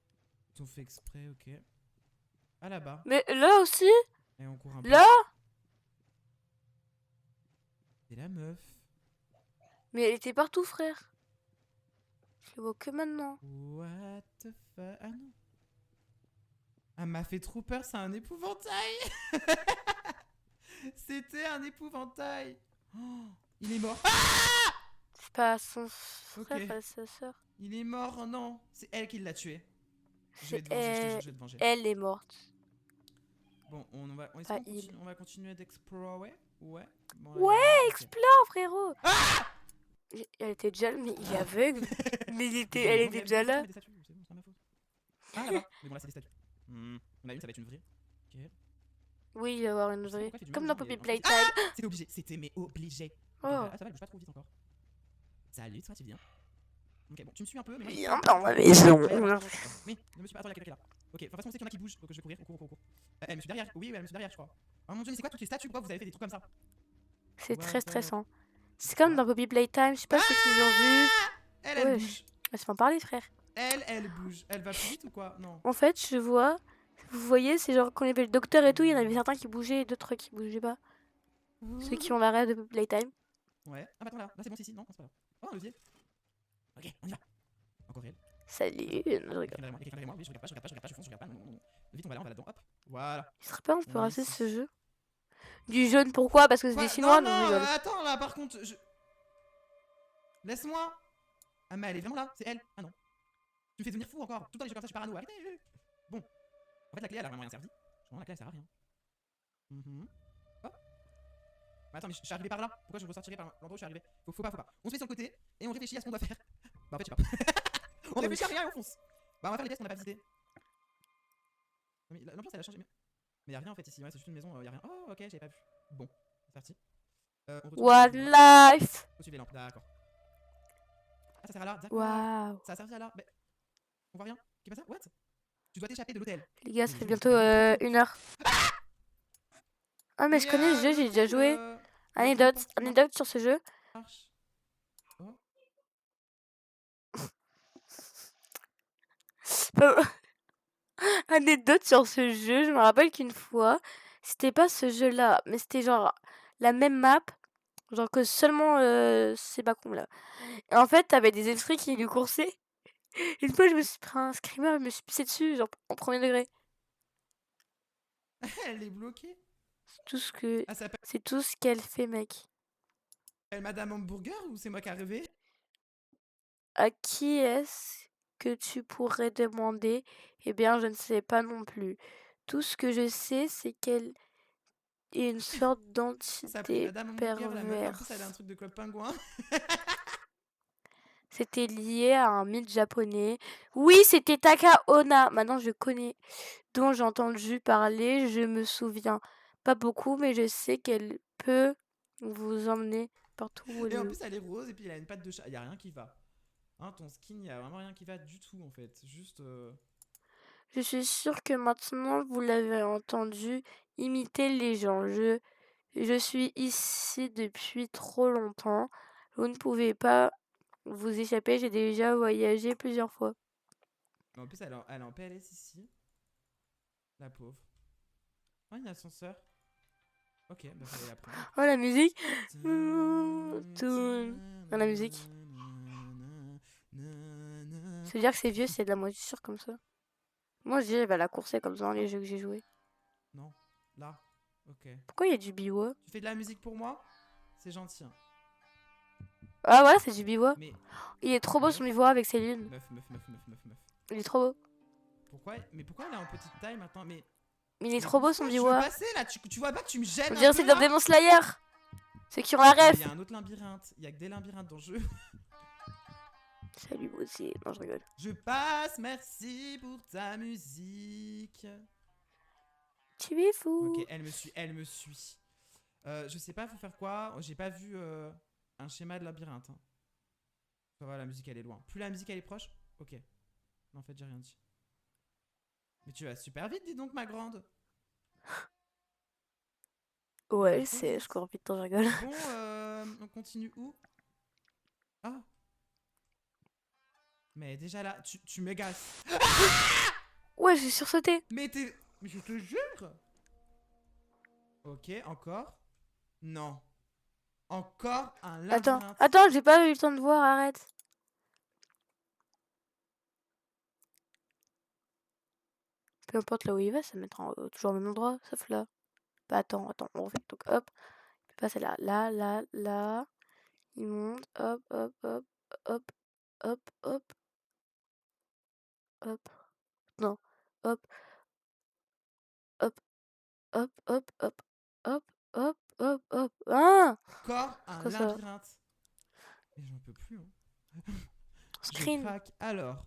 Speaker 3: On fait exprès, ok. À là-bas.
Speaker 1: Mais là aussi?
Speaker 3: Et on court un peu.
Speaker 1: Là?
Speaker 3: C'est la meuf.
Speaker 1: Mais elle était partout, frère. Je le vois que maintenant.
Speaker 3: What the fuck? Ah non. Ah, m'a fait trop peur, c'est un épouvantail. C'était un épouvantail. Oh, il est mort.
Speaker 1: C'est pas son frère,
Speaker 3: Ok.
Speaker 1: sa soeur.
Speaker 3: Il est mort, oh non. C'est elle qui l'a tué. Je vais
Speaker 1: C'est
Speaker 3: te venger, je te jure, je vais te venger.
Speaker 1: Elle est morte.
Speaker 3: Bon, est-ce
Speaker 1: Pas
Speaker 3: qu'on
Speaker 1: il.
Speaker 3: continue, on va continuer d'explorer? Ouais. Bon, là,
Speaker 1: Ouais,
Speaker 3: il y a rien, ok.
Speaker 1: explore, frérot. Elle était déjà là, mais il est aveugle. Mais elle était déjà là.
Speaker 3: C'est bon, c'est pas ma faute. Ah là-bas. Mais bon, là, c'est des statues. On a une, ça va être une vraie. Ok.
Speaker 1: Oui, il va y avoir une
Speaker 3: Je sais
Speaker 1: vraie.
Speaker 3: pourquoi il fait du
Speaker 1: Comme
Speaker 3: mal
Speaker 1: dans
Speaker 3: aux gens,
Speaker 1: Poppy
Speaker 3: mais en fait,
Speaker 1: Playtime.
Speaker 3: C'était obligé, c'était mais obligé.
Speaker 1: Oh.
Speaker 3: Ah, ça va, elle bouge pas trop vite encore. Salut, toi, tu viens. Ok, bon, tu me suis un peu, mais moi,
Speaker 1: Viens dans ma maison.
Speaker 3: Oui, ne me suis pas. Attends, il y a quelqu'un qui est là. Ok, de toute façon, on sait qu'il y en a qui bougent, donc je vais courir. On court. Elle me suit derrière. Oui, elle me suit derrière, je crois. Oh mon dieu, mais c'est quoi toutes les statues? Pourquoi vous avez fait des trucs comme ça?
Speaker 1: C'est
Speaker 3: What
Speaker 1: très
Speaker 3: the-
Speaker 1: stressant. C'est comme dans Poppy Playtime, je sais pas ceux qui l'ont vu.
Speaker 3: Elle
Speaker 1: Wesh.
Speaker 3: bouge.
Speaker 1: Laisse-moi parler, frère.
Speaker 3: Elle bouge. Elle va plus vite ou quoi? Non.
Speaker 1: En fait, je vois. Vous voyez, c'est genre quand il y avait le docteur et tout, il y en avait certains qui bougeaient et d'autres qui bougeaient pas. Ceux qui ont l'arrêt de Poppy Playtime.
Speaker 3: Ouais. Ah, bah attends, là c'est bon, c'est ici. Non, c'est pas là. Oh, un levier. Ok, on y va. Encore elle.
Speaker 1: Salut. Non, je
Speaker 3: Il y a
Speaker 1: rigole.
Speaker 3: quelqu'un derrière moi. Oui, je regarde pas, je fonce, je regarde pas. Non. Vite, on va là-dedans. Hop. Voilà.
Speaker 1: Il serait pas un peu
Speaker 3: On est
Speaker 1: raciste
Speaker 3: ici.
Speaker 1: ce jeu? Du jaune, pourquoi? Parce que c'est
Speaker 3: Quoi?
Speaker 1: des Chinois?
Speaker 3: Non,
Speaker 1: Non, je rigole.
Speaker 3: attends là, par contre, laisse-moi. Ah, mais elle est vraiment là, c'est elle. Ah non. Tu me fais devenir fou encore. Tout le temps, les jeux comme ça, je suis parano. Arrêtez. Bon. En fait, la clé, elle a vraiment rien servi. Vraiment, la clé, elle sert à rien. Hop. Mais attends, mais je suis arrivé par là. Pourquoi je ressortirais par l'endroit où je suis arrivé? Faut pas. On se met sur le côté et on réfléchit à ce qu'on doit faire. Bah, en fait, je sais pas. On réfléchit à rien et on fonce. Bah, on va faire les pièces qu'on n'a pas visitées. Mais l'ambiance, elle a changé. Mais y'a rien en fait ici. Ouais, c'est juste une maison, y'a rien. Oh, ok, j'avais pas vu. Bon, c'est parti. On retourne
Speaker 1: What
Speaker 3: sur le-
Speaker 1: life?
Speaker 3: Faut suivre les lampes, d'accord. Ah, ça sert à là, d'accord.
Speaker 1: Waouh.
Speaker 3: Ça a servi à là. Mais... On voit rien. Qu'est-ce qui passe? What? Tu dois t'échapper de l'hôtel.
Speaker 1: Les gars, ça
Speaker 3: Mais
Speaker 1: fait
Speaker 3: je-
Speaker 1: bientôt 1 heure. Ah, mais je connais ce jeu, j'ai déjà joué. Anecdote sur ce jeu. Anecdote sur ce jeu, je me rappelle qu'une fois, c'était pas ce jeu-là, mais c'était genre la même map, genre que seulement c'est pas con là. Et en fait, t'avais des esprits qui lui coursaient. Une fois, je me suis pris un screamer, je me suis pissé dessus, genre en premier degré.
Speaker 3: Elle est bloquée. Ah, ça
Speaker 1: C'est tout ce qu'elle fait, mec.
Speaker 3: s'appelle Madame Hamburger ou c'est moi qui a rêvé?
Speaker 1: À qui est-ce que tu pourrais demander? Eh bien, je ne sais pas non plus. Tout ce que je sais, c'est qu'elle est une sorte
Speaker 3: Ça s'appelle
Speaker 1: d'entité
Speaker 3: Madame Hamburger, la meuf. En plus, elle a un
Speaker 1: perverse.
Speaker 3: truc de Club Pingouin.
Speaker 1: C'était lié à un mythe japonais. Oui, c'était Taka Onna. Maintenant, je connais, dont j'ai entendu parler. Je me souviens pas beaucoup, mais je sais qu'elle peut vous emmener partout où elle
Speaker 3: Et en
Speaker 1: veut.
Speaker 3: plus, elle est rose et puis elle a une patte de chat. Y'a rien qui va. Hein, ton skin, y'a vraiment rien qui va du tout en fait. Juste.
Speaker 1: Je suis sûre que maintenant vous l'avez entendu imiter les gens. Je Je suis ici depuis trop longtemps. Vous ne pouvez pas vous échapper. J'ai déjà voyagé plusieurs fois.
Speaker 3: Mais en plus, elle est en PLS ici. La pauvre. Oh, il y a l'ascenseur. Ok, bah fallait la prendre.
Speaker 1: Oh, la musique. Toun. Ah, la musique. Ça veut dire que c'est vieux, c'est de la moisissure comme ça. Moi, je dirais, elle va la courser comme ça dans les jeux que j'ai joués.
Speaker 3: Non, là. Ok.
Speaker 1: Pourquoi il y a du biwa?
Speaker 3: Tu fais de la musique pour moi? C'est gentil. Hein.
Speaker 1: Ah, voilà, c'est du biwa.
Speaker 3: Mais
Speaker 1: Il est trop beau son biwa avec ses lunes.
Speaker 3: meuf.
Speaker 1: Il est trop beau.
Speaker 3: Pourquoi elle est en petite taille maintenant? Mais
Speaker 1: Il est trop beau son
Speaker 3: pourquoi tu veux
Speaker 1: biwa.
Speaker 3: passer là? Tu vois pas que tu me gênes
Speaker 1: On
Speaker 3: un
Speaker 1: dirait
Speaker 3: peu
Speaker 1: c'est dans
Speaker 3: là?
Speaker 1: Demon Slayer. Ceux qui ont la
Speaker 3: Il
Speaker 1: ref.
Speaker 3: y a un autre labyrinthe. Il y a que des labyrinthes dans le jeu.
Speaker 1: Salut, moi aussi. Non, je rigole.
Speaker 3: Je passe, merci pour ta musique.
Speaker 1: Tu es fou.
Speaker 3: Ok, elle me suit. Je sais pas, faut faire quoi? J'ai pas vu un schéma de labyrinthe. Hein. Ça va, la musique elle est loin. Plus la musique elle est proche? Ok. Non, en fait, j'ai rien dit. Mais tu vas super vite, dis donc, ma grande.
Speaker 1: Ouais,
Speaker 3: Trop
Speaker 1: c'est
Speaker 3: vite.
Speaker 1: Scorpion, je rigole.
Speaker 3: Bon, on continue où? Ah. Mais déjà là, tu me gasses.
Speaker 1: Ouais, j'ai sursauté.
Speaker 3: Mais je te jure. Ok, encore. Non. Encore un labyrinthe.
Speaker 1: Attends, j'ai pas eu le temps de voir, arrête. Peu importe là où il va, ça mettra toujours au même endroit, sauf là. Bah attends, on refait. Donc hop, il passe là, là. Il monte, hop, hop. Non, hop, hop. Ah!
Speaker 3: Encore un
Speaker 1: Quoi ça?
Speaker 3: labyrinthe. Et j'en peux plus. Hein. Je
Speaker 1: Screen.
Speaker 3: craque. Alors.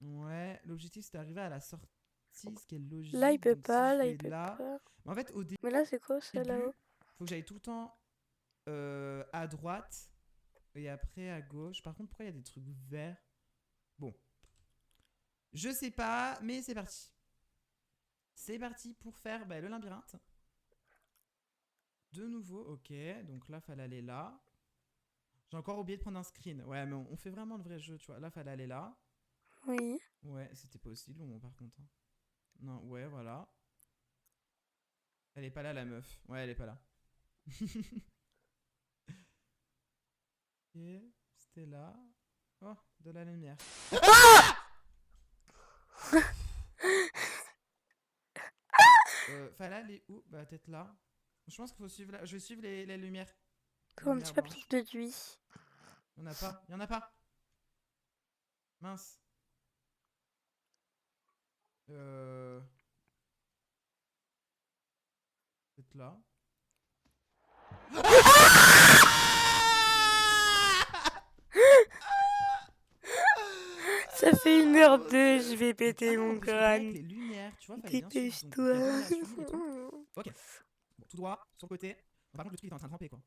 Speaker 3: Ouais, l'objectif c'est d'arriver à la sortie, ce qui est logique.
Speaker 1: Là, il peut
Speaker 3: Donc,
Speaker 1: pas,
Speaker 3: si je
Speaker 1: là,
Speaker 3: vais
Speaker 1: il peut
Speaker 3: là...
Speaker 1: pas.
Speaker 3: Mais en fait, au début,
Speaker 1: Mais là, c'est quoi ça là-haut?
Speaker 3: faut que j'aille tout le temps à droite et après à gauche. Par contre, pourquoi il y a des trucs verts? Bon. Je sais pas, mais c'est parti. C'est parti pour faire le labyrinthe. De nouveau, ok. Donc là, fallait aller là. J'ai encore oublié de prendre un screen. Ouais, mais on fait vraiment le vrai jeu, tu vois. Là, fallait aller là.
Speaker 1: Oui.
Speaker 3: Ouais, c'était pas aussi long, par contre. Hein. Non, ouais, voilà. Elle est pas là, la meuf. Ouais, elle est pas là. Ok, c'était là. Oh, de la lumière. Fallait aller où? Bah, peut-être là. Je pense qu'il faut suivre là. Je vais suivre les lumières.
Speaker 1: Comme un petit papillon de nuit.
Speaker 3: Y'en a pas. Y'en a pas. Mince. Peut-être là.
Speaker 1: Ça fait 1h02, je vais péter mon
Speaker 3: Parce que avec
Speaker 1: crâne.
Speaker 3: les lumières, tu vois, fallait bien suivre. Donc,
Speaker 1: Dépêche-toi.
Speaker 3: il y a bien la suivre et tout. Ok. Bon, tout droit, sur le côté. Bon, par contre, le truc il est en train de ramper, quoi.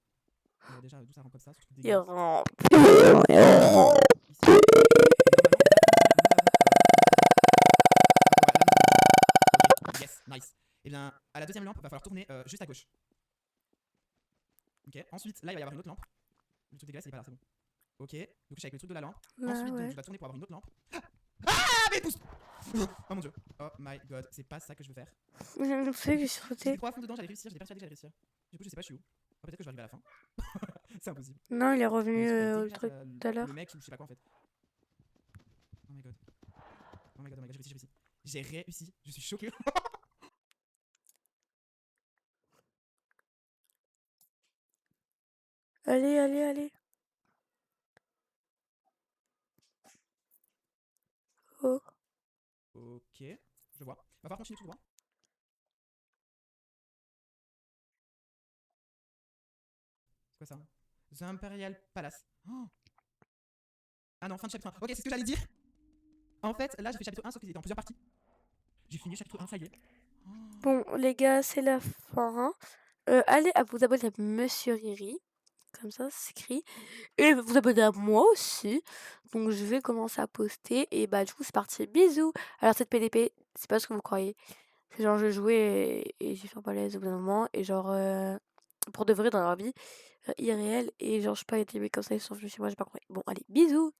Speaker 3: Déjà, d'où ça rampe comme ça, ce truc
Speaker 1: Il
Speaker 3: dégueulasse.
Speaker 1: rampe.
Speaker 3: Ici. Ok, yes, nice. Et bien, à la deuxième lampe, il va falloir tourner juste à gauche. Ok, ensuite, là, il va y avoir une autre lampe. Le truc dégueulasse, il est pas là, c'est bon. Ok, donc je suis avec le truc de la lampe.
Speaker 1: Là,
Speaker 3: Ensuite, donc,
Speaker 1: ouais.
Speaker 3: je dois tourner pour avoir une autre lampe. Ah, mais pousse. Oh mon dieu. Oh my god, c'est pas ça que je veux faire.
Speaker 1: Je sais que j'ai
Speaker 3: J'étais
Speaker 1: sursauté.
Speaker 3: trop à fond dedans, j'allais réussir, j'étais persuadé que j'allais réussir. Du coup, je sais pas, je suis où. Oh, peut-être que je vais arriver à la fin. C'est impossible.
Speaker 1: Non, il est revenu
Speaker 3: Mais c'est pas
Speaker 1: au
Speaker 3: dégueulasse,
Speaker 1: truc tout à l'heure.
Speaker 3: le mec, je sais pas quoi en fait. Oh my god. Oh my god, j'ai réussi. J'ai réussi, je suis choqué.
Speaker 1: Allez. Oh.
Speaker 3: Ok, je vois. Va falloir continuer tout droit. C'est quoi ça? The Imperial Palace. Oh. Ah non, fin de chapitre 1. Ok, c'est ce que j'allais dire. En fait, là j'ai fait chapitre 1 sauf qu'il était en plusieurs parties. J'ai fini chapitre 1, ça y est. Oh.
Speaker 1: Bon, les gars, c'est la fin. Allez à vous abonner à Monsieur Riri. Comme ça s'écrit. Et vous abonner à moi aussi. Donc je vais commencer à poster. Et bah du coup c'est parti. Bisous. Alors cette PDP, c'est pas ce que vous croyez. Genre, je jouais et j'ai fait un malaise au bout d'un moment. Et genre, pour de vrai dans la vie, irréel. Et genre, je suis pas été comme ça, ils sont venus chez moi, j'ai pas compris. Bon, allez, bisous!